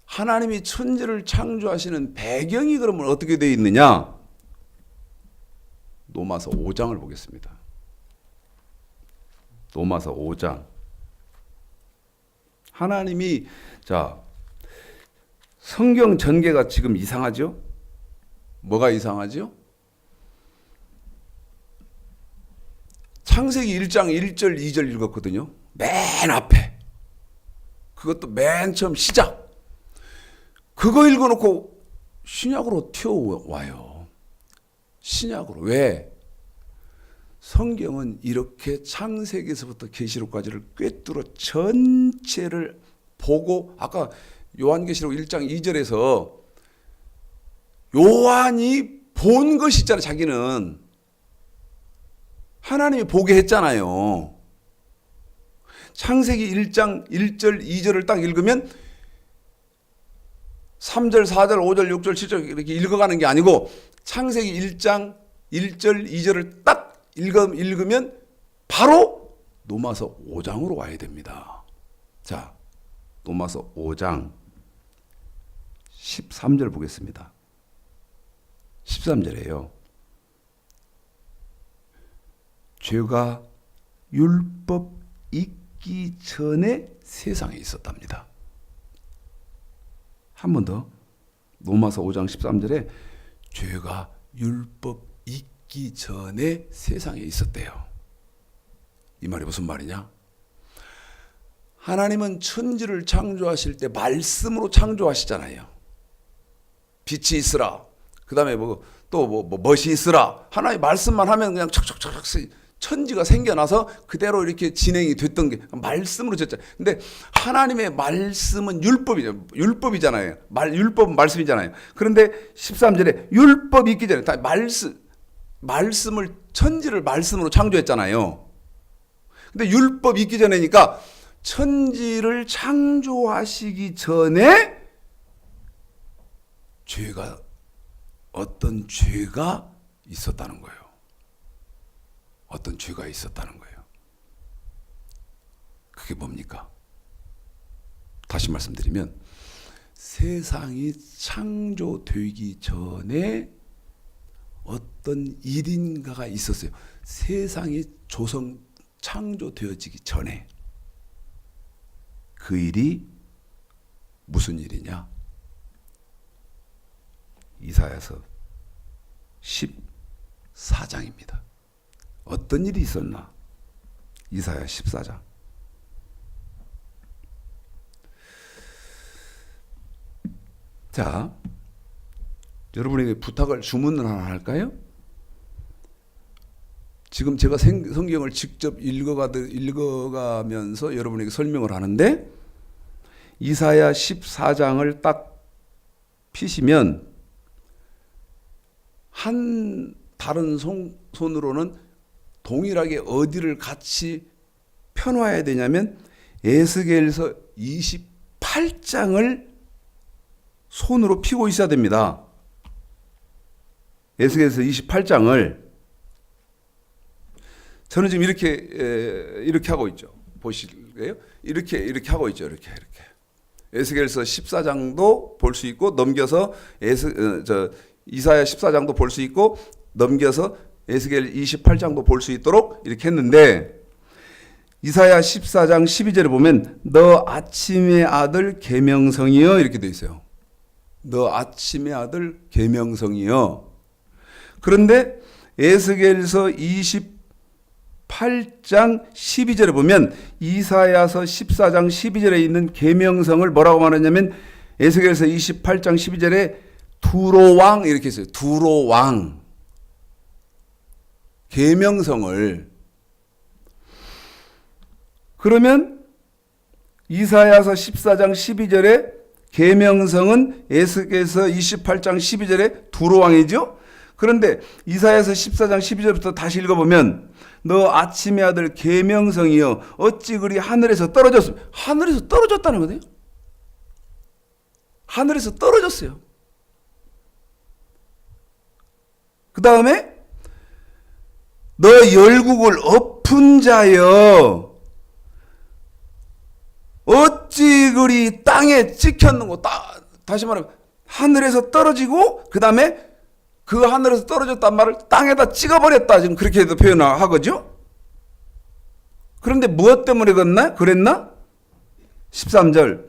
하나님이 천지를 창조하시는 배경이 그러면 어떻게 되어 있느냐? 로마서 5장을 보겠습니다. 로마서 5장. 하나님이 성경 전개가 지금 이상하죠? 뭐가 이상하죠? 창세기 1장 1절 2절 읽었거든요. 맨 앞에. 그것도 맨 처음 시작. 그거 읽어놓고 신약으로 튀어와요. 신약으로. 왜? 성경은 이렇게 창세기에서부터 계시록까지를 꿰뚫어 전체를 보고, 아까 요한계시록 1장 2절에서 요한이 본 것이 있잖아요. 자기는 하나님이 보게 했잖아요. 창세기 1장 1절 2절을 딱 읽으면 3절 4절 5절 6절 7절 이렇게 읽어가는 게 아니고 창세기 1장 1절 2절을 딱 읽으면 바로 로마서 5장으로 와야 됩니다. 자, 로마서 5장 13절 보겠습니다. 13절에요. 죄가 율법 있기 전에 세상에 있었답니다. 한 번 더. 로마서 5장 13절에 죄가 율법 있기 전에 세상에 있었대요. 이 말이 무슨 말이냐? 하나님은 천지를 창조하실 때 말씀으로 창조하시잖아요. 빛이 있으라. 그 다음에 멋이 있으라. 하나의 말씀만 하면 그냥 척척척 천지가 생겨나서 그대로 이렇게 진행이 됐던 게 말씀으로 됐잖아요. 근데 하나님의 말씀은 율법이잖아요. 율법은 말씀이잖아요. 그런데 13절에 율법이 있기 전에 다 말씀을 천지를 말씀으로 창조했잖아요. 근데 율법이 있기 전에니까 천지를 창조하시기 전에 어떤 죄가 있었다는 거예요. 어떤 죄가 있었다는 거예요. 그게 뭡니까? 다시 말씀드리면 세상이 창조되기 전에 어떤 일인가가 있었어요. 세상이 창조되어지기 전에. 그 일이 무슨 일이냐? 이사야서 14장입니다. 어떤 일이 있었나? 이사야 14장. 자, 여러분에게 주문을 하나 할까요? 지금 제가 성경을 직접 읽어가면서 여러분에게 설명을 하는데 이사야 14장을 딱 피시면 한 다른 손으로는 동일하게 어디를 같이 펴놔야 되냐면 에스겔서 28장을 손으로 피고 있어야 됩니다. 에스겔서 28장을 저는 지금 이렇게 하고 있죠. 보실래요? 이렇게 하고 있죠. 이렇게. 에스겔서 14장도 볼 수 있고 넘겨서 이사야 14장도 볼 수 있고 넘겨서 에스겔 28장도 볼 수 있도록 이렇게 했는데 이사야 14장 12절에 보면 너 아침의 아들 계명성이여 이렇게 돼 있어요. 너 아침의 아들 계명성이여. 그런데 에스겔서 28장 12절에 보면 이사야서 14장 12절에 있는 계명성을 뭐라고 말하냐면 에스겔서 28장 12절에 두로왕 이렇게 했어요. 두로왕. 계명성을. 그러면 이사야서 14장 12절에 계명성은 에스겔서 28장 12절에 두로왕이죠. 그런데 이사야서 14장 12절부터 다시 읽어보면 너 아침의 아들 계명성이여 어찌 그리 하늘에서 떨어졌어. 하늘에서 떨어졌다는 거예요. 하늘에서 떨어졌어요. 그 다음에 너 열국을 엎은 자여 어찌 그리 땅에 찍혔는고. 다시 말하면 하늘에서 떨어지고 그 다음에 그 하늘에서 떨어졌단 말을 땅에다 찍어버렸다. 지금 그렇게도 표현하거죠. 그런데 무엇 때문에 그랬나? 13절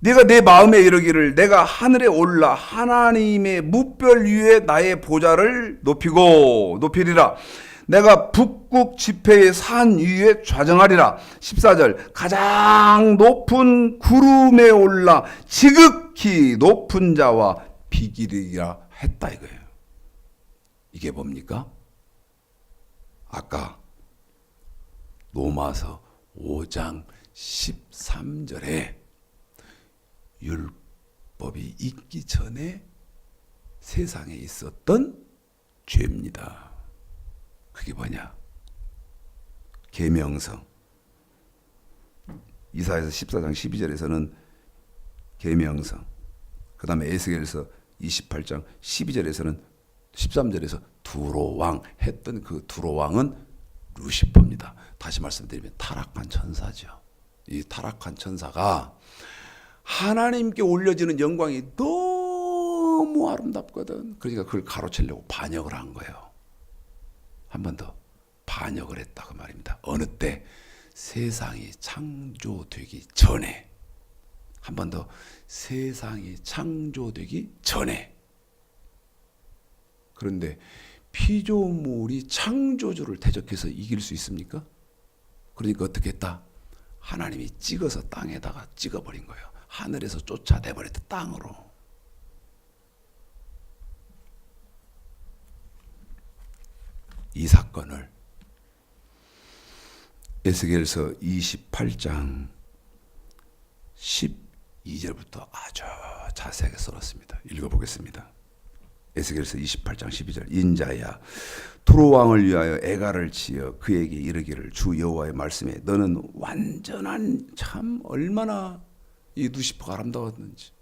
네가 내 마음에 이르기를 내가 하늘에 올라 하나님의 무별 위에 나의 보좌를 높이리라. 내가 북극 지폐의 산 위에 좌정하리라. 14절 가장 높은 구름에 올라 지극히 높은 자와 비기리라 했다 이거예요. 이게 뭡니까? 아까 로마서 5장 13절에 율법이 있기 전에 세상에 있었던 죄입니다. 그게 뭐냐? 계명성. 이사야서 14장 12절에서는 계명성. 그 다음에 에스겔서 28장 12절에서는 13절에서 두로왕 했던 그 두로왕은 루시퍼입니다. 다시 말씀드리면 타락한 천사죠. 이 타락한 천사가 하나님께 올려지는 영광이 너무 아름답거든. 그러니까 그걸 가로채려고 반역을 한 거예요. 한 번 더 반역을 했다 그 말입니다. 어느 때? 세상이 창조되기 전에. 한 번 더 세상이 창조되기 전에. 그런데 피조물이 창조주를 대적해서 이길 수 있습니까? 그러니까 어떻게 했다? 하나님이 찍어서 땅에다가 찍어버린 거예요. 하늘에서 쫓아내버렸다 땅으로. 이 사건을 에스겔서 28장 12절부터 아주 자세하게 써놨습니다. 읽어보겠습니다. 에스겔서 28장 12절 인자야 두로왕을 위하여 애가를 지어 그에게 이르기를 주 여호와의 말씀에 너는 완전한 참 얼마나 이 루시퍼가 아름다웠는지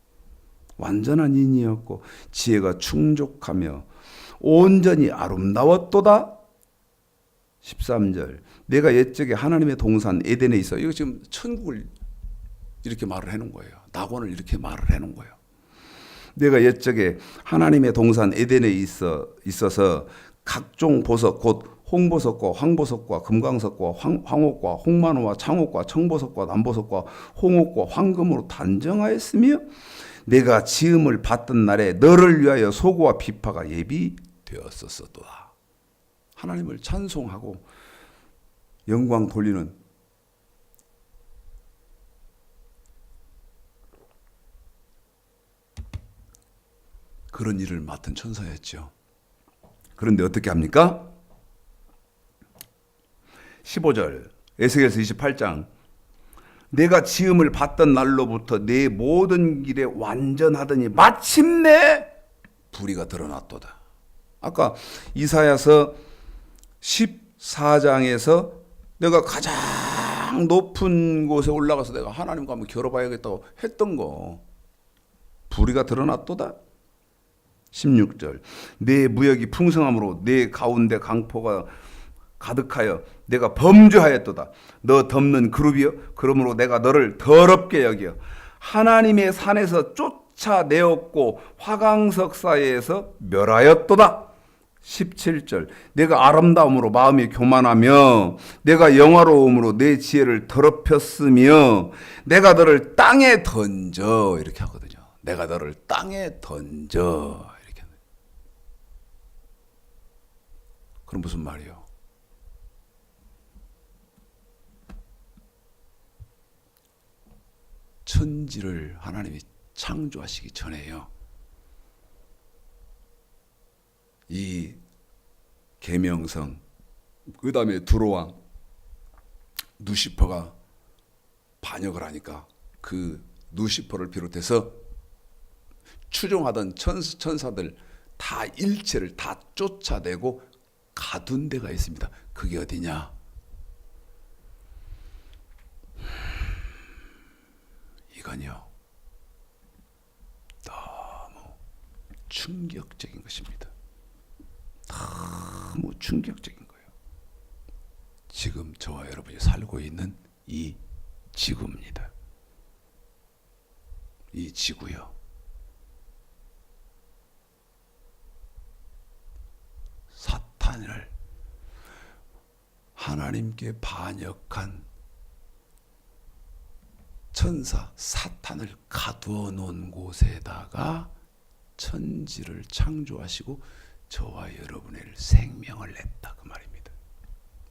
완전한 인이었고 지혜가 충족하며 온전히 아름다웠도다. 13절 내가 옛적에 하나님의 동산 에덴에 있어. 이거 지금 천국을 이렇게 말을 해놓은 거예요. 낙원을 이렇게 말을 해놓은 거예요. 내가 옛적에 하나님의 동산 에덴에 있어서 각종 보석 곧 홍보석과 황보석과 금광석과 황옥과 홍만호와 창옥과 청보석과 남보석과 홍옥과 황금으로 단정하였으며 내가 지음을 받던 날에 너를 위하여 소고와 비파가 예비되었었도다. 하나님을 찬송하고 영광 돌리는 그런 일을 맡은 천사였죠. 그런데 어떻게 합니까? 15절 에스겔서 28장 내가 지음을 받던 날로부터 내 모든 길에 완전하더니 마침내 불의가 드러났도다. 아까 이사야서 14장에서 내가 가장 높은 곳에 올라가서 내가 하나님과 한번 겨뤄봐야겠다고 했던 거 불의가 드러났도다. 16절 내 무역이 풍성함으로 내 가운데 강포가 가득하여 내가 범죄하였도다. 너 덮는 그룹이여 그러므로 내가 너를 더럽게 여겨 하나님의 산에서 쫓아내었고 화강석 사이에서 멸하였도다. 17절 내가 아름다움으로 마음이 교만하며 내가 영화로움으로 내 지혜를 더럽혔으며 내가 너를 땅에 던져 이렇게 하거든요. 내가 너를 땅에 던져 이렇게 하는. 그럼 무슨 말이요? 천지를 하나님이 창조하시기 전에요. 이 계명성, 그 다음에 두로왕, 누시퍼가 반역을 하니까 그 누시퍼를 비롯해서 추종하던 천사들 다 일체를 다 쫓아내고 가둔 데가 있습니다. 그게 어디냐? 이건요, 너무 충격적인 것입니다. 너무 충격적인 거예요. 지금 저와 여러분이 살고 있는 이 지구입니다. 이 지구요. 사탄을 하나님께 반역한 천사 사탄을 가두어 놓은 곳에다가 천지를 창조하시고 저와 여러분의 생명을 냈다 그 말입니다.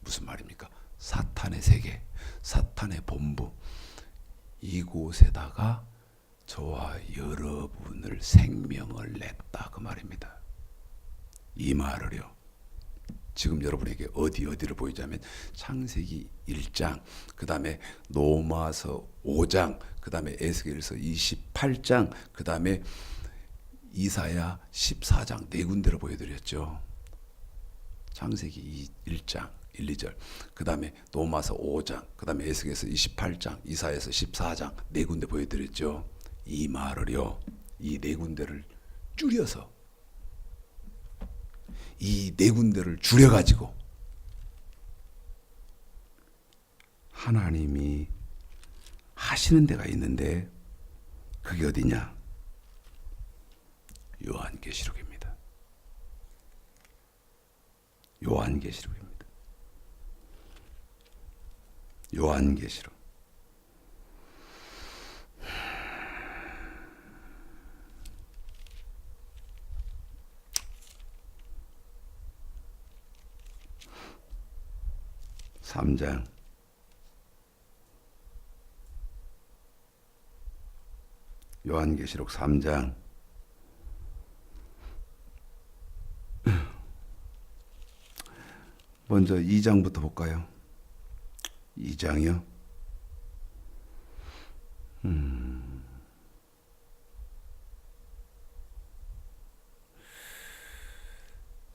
무슨 말입니까? 사탄의 세계, 사탄의 본부 이곳에다가 저와 여러분을 생명을 냈다 그 말입니다. 이 말을요, 지금 여러분에게 어디를 보이자면 창세기 1장, 그 다음에 로마서 5장, 그 다음에 에스겔서 28장, 그 다음에 이사야 14장 네 군데를 보여드렸죠. 창세기 1장 1, 2절, 그 다음에 로마서 5장, 그 다음에 에스겔서 28장, 이사야서 14장 네 군데 보여드렸죠. 이 말을요, 이 네 군데를 줄여서 이 네 군데를 줄여가지고 하나님이 하시는 데가 있는데 그게 어디냐? 요한계시록입니다. 요한계시록입니다. 요한계시록. (3장) 요한계시록 3장 먼저 2장부터 볼까요? 2장이요.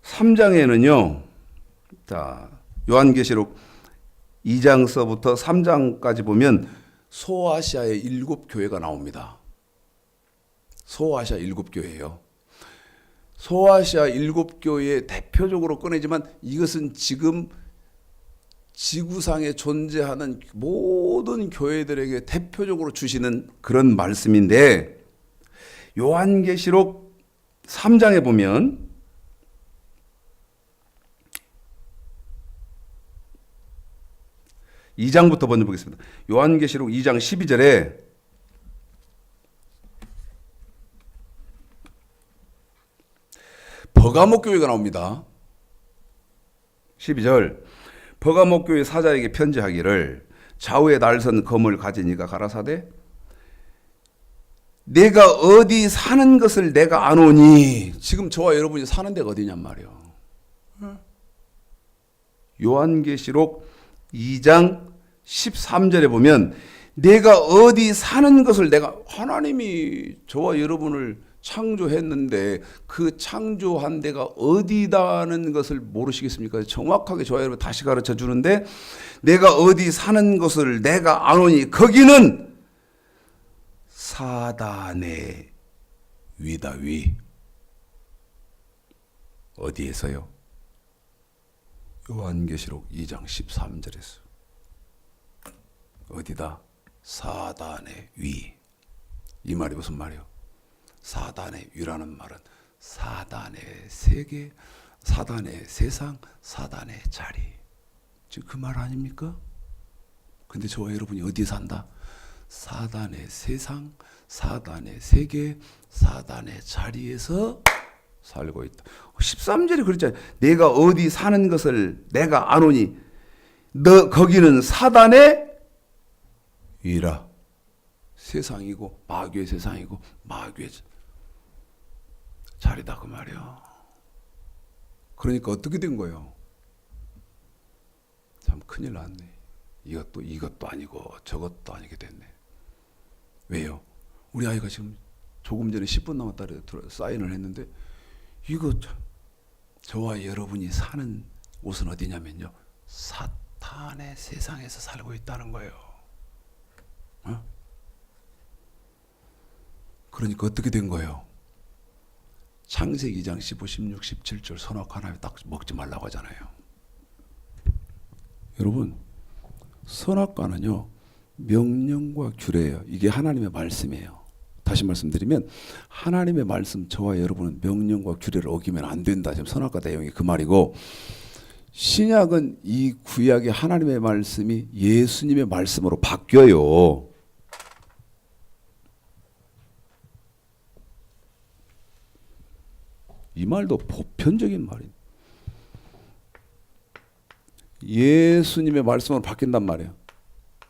3장에는요. 자, 요한계시록 2장서부터 3장까지 보면 소아시아의 7교회가 나옵니다. 소아시아 7교회예요. 소아시아 7교회 대표적으로 꺼내지만 이것은 지금 지구상에 존재하는 모든 교회들에게 대표적으로 주시는 그런 말씀인데 요한계시록 3장에 보면 (2장부터) 먼저 보겠습니다. 요한계시록 2장 12절에 버가모 교회가 나옵니다. 12절 버가모 교회 사자에게 편지하기를 좌우에 날선 검을 가진 이가 가라사대 내가 어디 사는 것을 내가 아노니. 지금 저와 여러분이 사는 데가 어디냔 말이에요. 요한계시록 2장 13절에 보면 내가 어디 사는 것을 내가 하나님이 저와 여러분을 창조했는데 그 창조한 데가 어디다는 것을 모르시겠습니까? 정확하게 저와 여러분 다시 가르쳐 주는데 내가 어디 사는 것을 내가 아노니 거기는 사단의 위다 위. 어디에서요? 요한계시록 2장 13절에서 어디다? 사단의 위. 이 말이 무슨 말이요? 사단의 위라는 말은 사단의 세계, 사단의 세상, 사단의 자리. 지금 그 말 아닙니까? 근데 저와 여러분이 어디에 산다? 사단의 세상, 사단의 세계, 사단의 자리에서 살고 있다. 13절에 그랬잖아요. 내가 어디 사는 것을 내가 아노니 너 거기는 사단의 위라. 세상이고 마귀의 세상이고 마귀의 자리다 그 말이야. 그러니까 어떻게 된 거예요? 참 큰일 났네. 이것도 아니고 저것도 아니게 됐네. 왜요? 우리 아이가 지금 조금 전에 10분 남았다 사인을 했는데 이거 저와 여러분이 사는 곳은 어디냐면요. 사탄의 세상에서 살고 있다는 거예요. 어? 그러니까 어떻게 된 거예요? 창세기 2장 15, 16, 17절 선악 하나에 딱 먹지 말라고 하잖아요. 여러분 선악과는요 명령과 규례예요. 이게 하나님의 말씀이에요. 다시 말씀드리면 하나님의 말씀 저와 여러분은 명령과 규례를 어기면 안 된다. 지금 선악과 내용이 그 말이고 신약은 이 구약의 하나님의 말씀이 예수님의 말씀으로 바뀌어요. 이 말도 보편적인 말이에요. 예수님의 말씀으로 바뀐단 말이에요.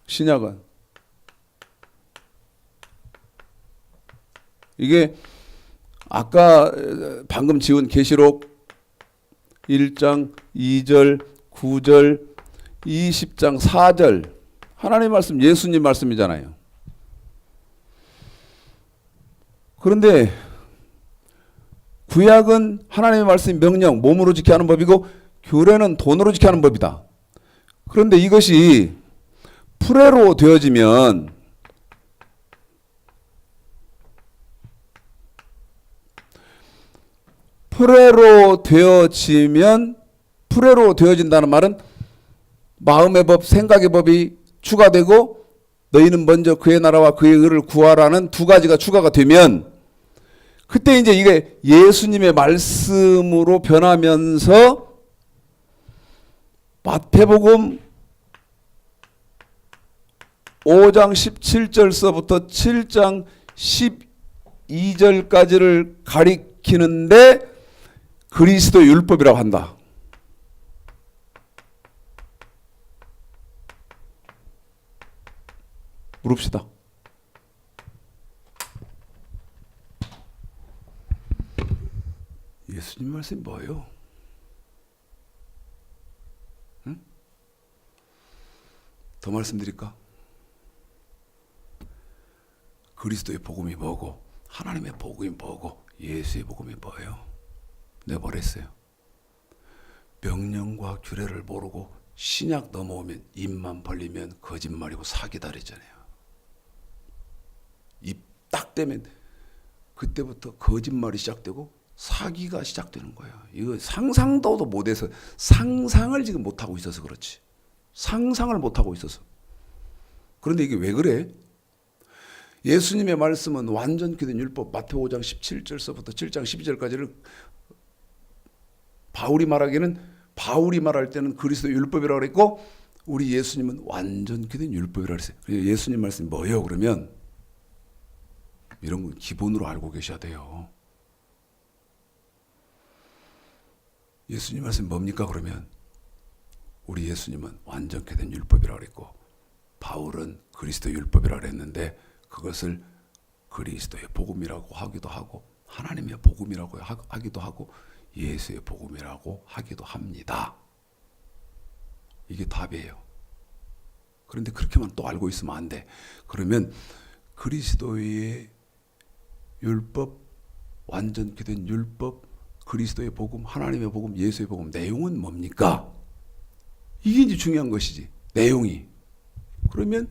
신약은. 이게 아까 방금 지은 계시록 1장 2절 9절 20장 4절 하나님의 말씀 예수님 말씀이잖아요. 그런데 구약은 하나님의 말씀 명령 몸으로 지켜 하는 법이고 규례는 돈으로 지켜 하는 법이다. 그런데 이것이 프레로 되어지면 프레로 되어진다는 말은 마음의 법, 생각의 법이 추가되고 너희는 먼저 그의 나라와 그의 의를 구하라는 두 가지가 추가가 되면 그때 이제 이게 예수님의 말씀으로 변하면서 마태복음 5장 17절서부터 7장 12절까지를 가리키는데 그리스도 율법이라고 한다. 물읍시다. 예수님 말씀이 뭐예요? 응? 더 말씀드릴까? 그리스도의 복음이 뭐고 하나님의 복음이 뭐고 예수의 복음이 뭐예요? 내가 뭐랬어요? 명령과 규례를 모르고 신약 넘어오면 입만 벌리면 거짓말이고 사기다 그랬잖아요. 입 딱 대면 그때부터 거짓말이 시작되고 사기가 시작되는 거예요. 이거 상상도 못해서 상상을 지금 못하고 있어서 그렇지. 상상을 못하고 있어서. 그런데 이게 왜 그래? 예수님의 말씀은 완전케 된 율법 마태복음 5장 17절서부터 7장 12절까지를 바울이 말할 때는 그리스도 율법이라고 그랬고 우리 예수님은 완전케 된 율법이라고 그랬어요. 예수님 말씀이 뭐예요? 그러면 이런 건 기본으로 알고 계셔야 돼요. 예수님 말씀이 뭡니까? 그러면 우리 예수님은 완전케 된 율법이라고 그랬고 바울은 그리스도 율법이라고 그랬는데 그것을 그리스도의 복음이라고 하기도 하고 하나님의 복음이라고 하기도 하고 예수의 복음이라고 하기도 합니다. 이게 답이에요. 그런데 그렇게만 또 알고 있으면 안 돼. 그러면 그리스도의 율법, 완전케 된 율법, 그리스도의 복음, 하나님의 복음, 예수의 복음 내용은 뭡니까? 이게 이제 중요한 것이지. 내용이. 그러면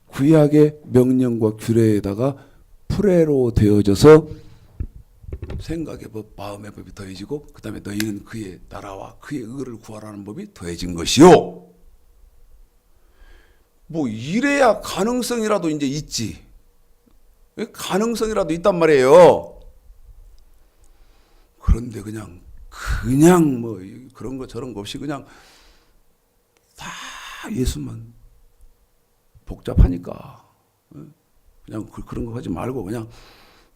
구약의 명령과 규례에다가 프레로 되어져서 생각의 법, 마음의 법이 더해지고 그 다음에 너희는 그의 나라와 그의 의를 구하라는 법이 더해진 것이요. 뭐 이래야 가능성이라도 이제 있지. 가능성이라도 있단 말이에요. 그런데 그냥 뭐 그런 거 저런 거 없이 그냥 다 예수만 복잡하니까 그냥 그런 거 하지 말고 그냥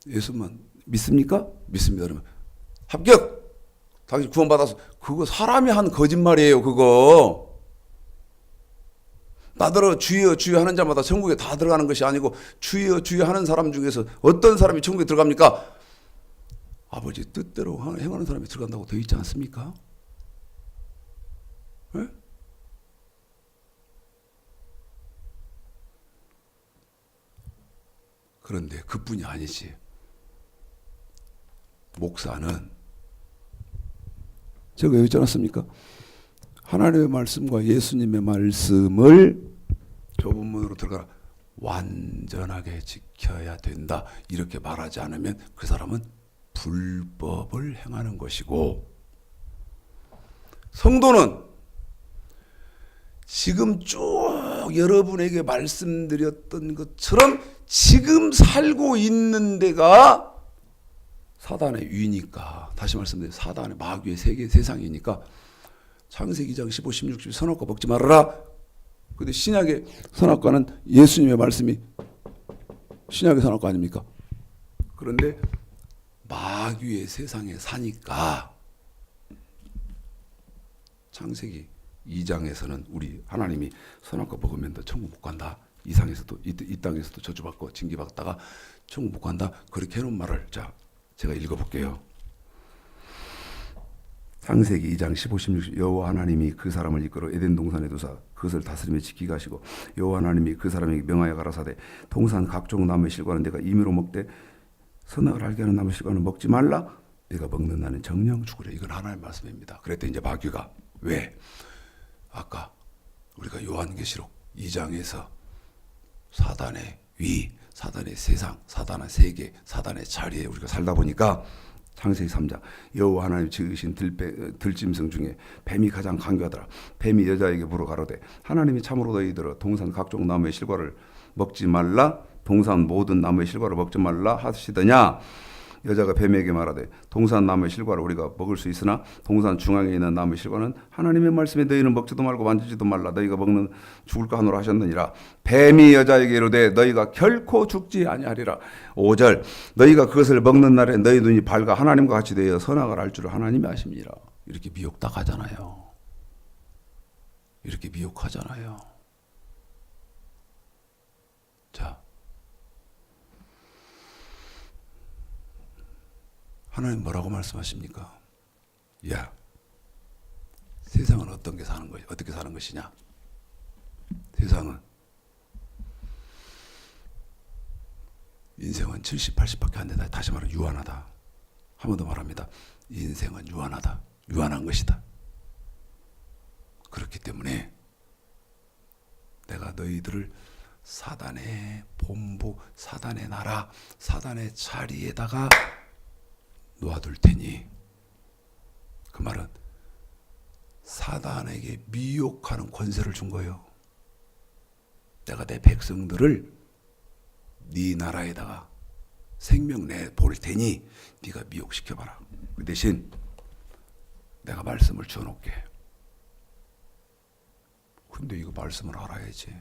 예수만 믿습니까? 믿습니다. 그러면 합격. 당신 구원받아서 그거 사람이 한 거짓말이에요. 그거 나더러 주여 주여 하는 자마다 천국에 다 들어가는 것이 아니고 주여 주여 하는 사람 중에서 어떤 사람이 천국에 들어갑니까? 아버지 뜻대로 행하는 사람이 들어간다고 되어 있지 않습니까? 네? 그런데 그뿐이 아니지. 목사는 제가 여기 있지 않았습니까? 하나님의 말씀과 예수님의 말씀을 좁은 문으로 들어가라. 완전하게 지켜야 된다. 이렇게 말하지 않으면 그 사람은 불법을 행하는 것이고, 성도는 지금 쭉 여러분에게 말씀드렸던 것처럼 지금 살고 있는 데가 사단의 위니까, 다시 말씀드려요. 사단의 마귀의 세상이니까 창세기 2장 15, 16, 17 선악과 먹지 말아라. 근데 신약의 선악과는 예수님의 말씀이 신약의 선악과 아닙니까? 그런데 마귀의 세상에 사니까 창세기 2장에서는 우리 하나님이 선악과 먹으면 너 천국 못 간다. 이 땅에서도 저주받고 징계받다가 천국 못 간다. 그렇게 해놓은 말을 자 제가 읽어볼게요. 창세기 2장 15, 16 여호와 하나님이 그 사람을 이끌어 에덴 동산에 두사 그것을 다스리며 지키게 하시고 여호와 하나님이 그 사람에게 명하여 가라사대 동산 각종 나무의 실과는 내가 임의로 먹되 선악을 알게 하는 나무의 실과는 먹지 말라. 내가 먹는 나는 정령 죽으려. 이건 하나님의 말씀입니다. 그랬더니 이제 마귀가 왜? 아까 우리가 요한계시록 2장에서 사단의 위, 사단의 세상, 사단의 세계, 사단의 자리에 우리가 살다 보니까 창세기 3장 여호와 하나님 지으신 들짐승 중에 뱀이 가장 강교하더라. 뱀이 여자에게 물어가로되 하나님이 참으로 너희들어 동산 각종 나무의 실과를 먹지 말라. 동산 모든 나무의 실과를 먹지 말라 하시더냐. 여자가 뱀에게 말하되 동산 나무의 실과를 우리가 먹을 수 있으나 동산 중앙에 있는 나무의 실과는 하나님의 말씀에 너희는 먹지도 말고 만지지도 말라. 너희가 먹는 죽을까 하노라 하셨느니라. 뱀이 여자에게 이르되 너희가 결코 죽지 아니하리라. 5절 너희가 그것을 먹는 날에 너희 눈이 밝아 하나님과 같이 되어 선악을 알 줄을 하나님이 아십니라. 이렇게 미혹딱 하잖아요. 이렇게 미혹하잖아요. 자, 하나님 뭐라고 말씀하십니까? 야, 세상은 어떻게 사는 것이냐? 세상은 인생은 70, 80밖에 안 된다. 다시 말하면 유한하다. 한 번 더 말합니다. 인생은 유한하다. 유한한 것이다. 그렇기 때문에 내가 너희들을 사단의 본부, 사단의 나라, 사단의 자리에다가 놓아둘 테니, 그 말은 사단에게 미혹하는 권세를 준 거예요. 내가 내 백성들을 네 나라에다가 생명 내볼 테니 네가 미혹시켜봐라. 그 대신 내가 말씀을 주어놓게. 근데 이거 말씀을 알아야지.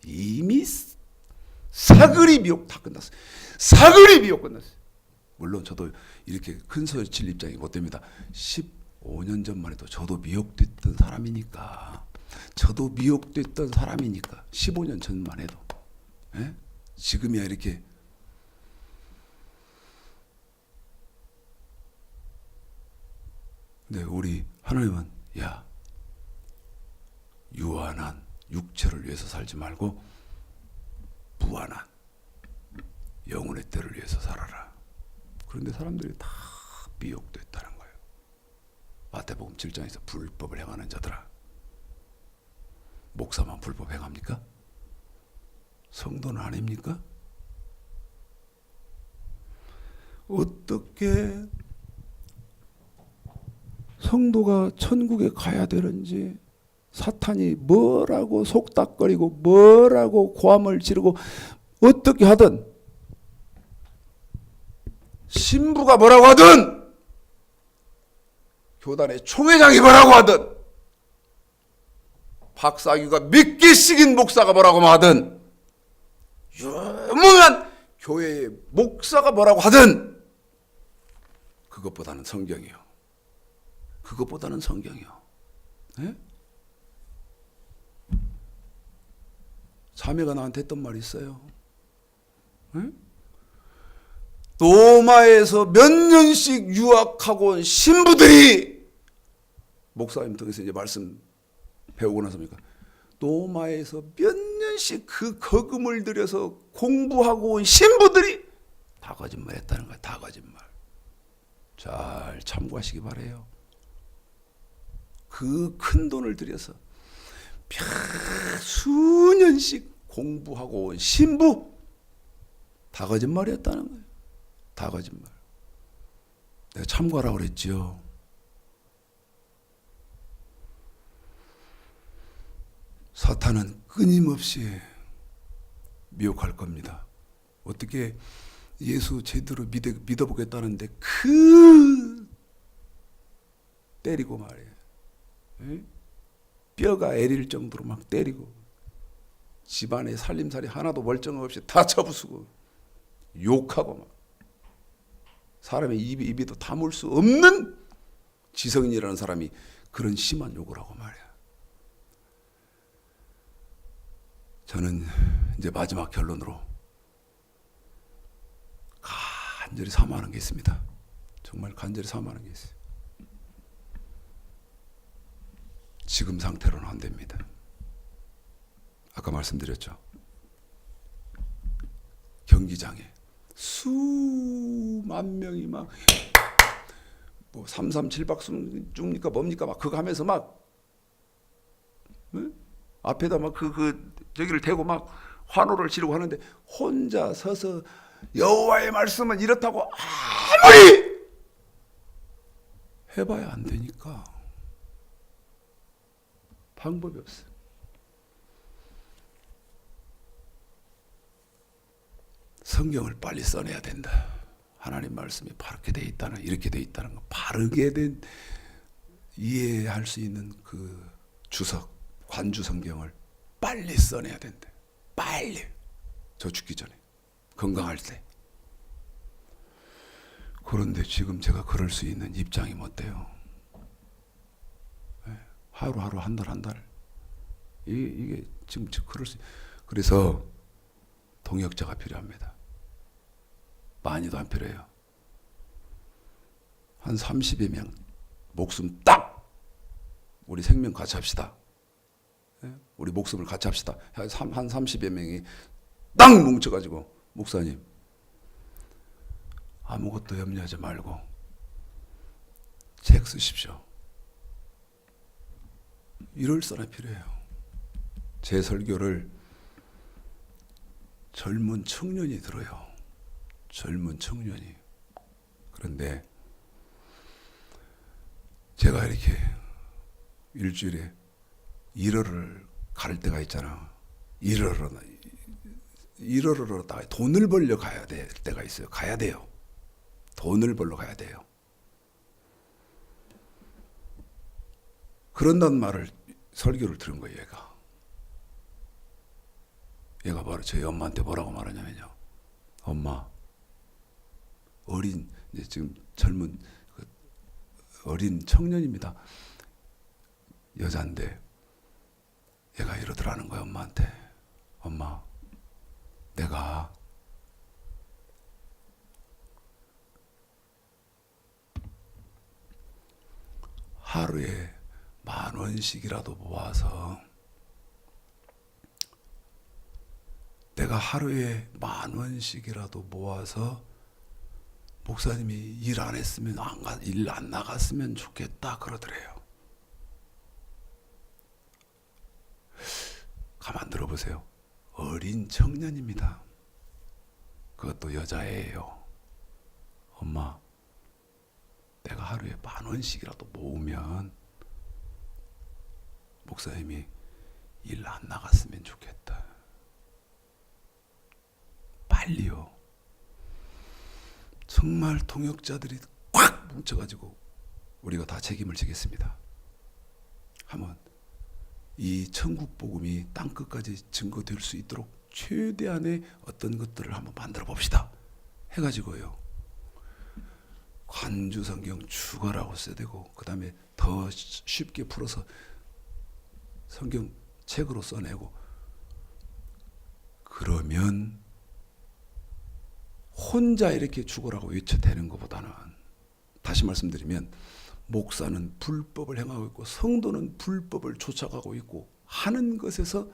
이미 사거리 미혹 다 끝났어. 사거리 미혹 끝났어. 물론 저도 이렇게 큰 소리 칠 입장이 못 됩니다. 15년 전만 해도 저도 미혹됐던 사람이니까. 15년 전만 해도. 예? 지금이야 이렇게. 근데 우리 하나님은 야, 유한한 육체를 위해서 살지 말고 무한한 영혼의 때를 위해서 살아라. 그런데 사람들이 다 미혹됐다는 거예요. 마태복음 7장에서 불법을 행하는 자들아. 목사만 불법 행합니까? 성도는 아닙니까? 어떻게 성도가 천국에 가야 되는지, 사탄이 뭐라고 속닥거리고 뭐라고 고함을 지르고 어떻게 하든, 신부가 뭐라고 하든, 교단의 총회장이 뭐라고 하든, 박사규가 믿기 식인 목사가 뭐라고 하든, 유명한 교회의 목사가 뭐라고 하든, 그것보다는 성경이요. 그것보다는 성경이요. 네? 자매가 나한테 했던 말이 있어요. 네? 로마에서 몇 년씩 유학하고 온 신부들이, 목사님 통해서 이제 말씀 배우고 나서니까, 로마에서 몇 년씩 그 거금을 들여서 공부하고 온 신부들이 다 거짓말 했다는 거야. 다 거짓말. 잘 참고하시기 바래요. 그 큰 돈을 들여서 수년씩 공부하고 온 신부, 다 거짓말이었다는 거예요. 다 거짓말. 내가 참고하라고 그랬지요. 사탄은 끊임없이 미혹할 겁니다. 어떻게 예수 제대로 믿어보겠다는데 때리고 말이에요. 에? 뼈가 애릴 정도로 막 때리고, 집안의 살림살이 하나도 멀쩡 없이 다 쳐부수고 욕하고, 막 사람의 입에도 담을 수 없는 지성인이라는 사람이 그런 심한 욕을 하고 말이야. 저는 이제 마지막 결론으로 간절히 사모하는 게 있습니다. 정말 간절히 사모하는 게 있어요. 지금 상태로는 안 됩니다. 아까 말씀드렸죠. 경기장에 수만 명이 막 뭐 337박수 줍니까 뭡니까 막 그거 하면서 막, 네? 앞에다 막 저기를 대고 막 환호를 지르고 하는데, 혼자 서서 여호와의 말씀은 이렇다고 아무리 해봐야 안 되니까 방법이 없어요. 성경을 빨리 써내야 된다. 하나님 말씀이 바르게 돼 있다는, 이렇게 돼 있다는 거, 바르게 된 이해할 수 있는 그 주석, 관주 성경을 빨리 써내야 된다. 빨리. 저 죽기 전에, 건강할 때. 그런데 지금 제가 그럴 수 있는 입장이 못 돼요. 하루하루, 한 달 한 달. 이게 지금 그럴 수. 그래서 동역자가 필요합니다. 많이도 안 필요해요. 한 30여 명 목숨 딱, 우리 생명 같이 합시다. 우리 목숨을 같이 합시다. 한 30여 명이 딱 뭉쳐가지고, 목사님 아무것도 염려하지 말고 책 쓰십시오. 이럴 사람이 필요해요. 제 설교를 젊은 청년이 들어요. 젊은 청년이. 그런데 제가 이렇게 일주일에 1월을 갈 때가 있잖아. 1월로 돈을 벌려 가야 될 때가 있어요. 가야 돼요. 돈을 벌러 가야 돼요. 그런다는 말을, 설교를 들은 거예요. 얘가 바로 저희 엄마한테 뭐라고 말하냐면요. 엄마, 이제 지금 젊은 어린 청년입니다. 여자인데 얘가 이러더라는 거야, 엄마한테. 엄마, 내가 하루에 10,000원씩이라도 모아서 내가 하루에 10,000원씩이라도 모아서 목사님이 일 안 했으면 일 안 나갔으면 좋겠다 그러더래요. 가만 들어보세요. 어린 청년입니다. 그것도 여자애예요. 엄마, 내가 하루에 10,000원씩이라도 모으면 목사님이 일 안 나갔으면 좋겠다. 빨리요. 정말 동역자들이 꽉 뭉쳐가지고 우리가 다 책임을 지겠습니다. 한번 이 천국 복음이 땅끝까지 증거될 수 있도록 최대한의 어떤 것들을 한번 만들어 봅시다. 해가지고요. 관주 성경 추가라고 써야 되고, 그 다음에 더 쉽게 풀어서 성경 책으로 써내고, 그러면 혼자 이렇게 죽어라고 외쳐대는 것보다는, 다시 말씀드리면 목사는 불법을 행하고 있고 성도는 불법을 쫓아가고 있고 하는 것에서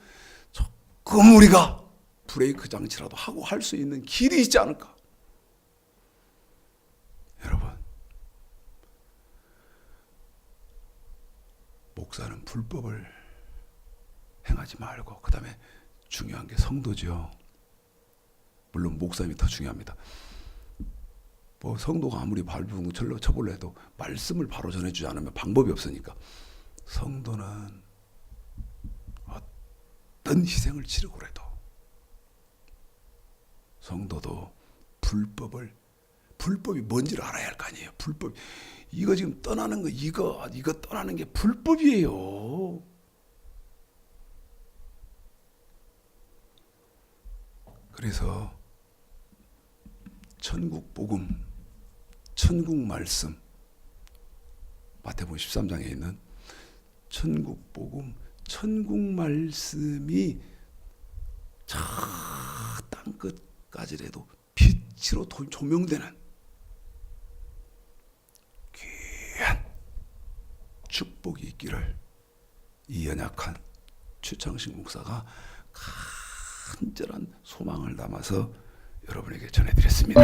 조금 우리가 브레이크 장치라도 하고 할 수 있는 길이 있지 않을까. 여러분, 목사는 불법을 행하지 말고, 그 다음에 중요한 게 성도죠. 물론 목사님이 더 중요합니다. 뭐 성도가 아무리 발부둥 쳐볼래 해도 말씀을 바로 전해주지 않으면 방법이 없으니까, 성도는 어떤 희생을 치르고라도 성도도 불법이 뭔지를 알아야 할 거 아니에요. 불법, 이거 지금 떠나는 거, 이거 떠나는 게 불법이에요. 그래서 천국 복음, 천국 말씀, 마태복음 13장에 있는 천국 복음, 천국 말씀이 저 땅끝까지라도 빛으로 조명되는 귀한 축복이 있기를 이 연약한 최창식 목사가 간절한 소망을 담아서 여러분에게 전해드렸습니다.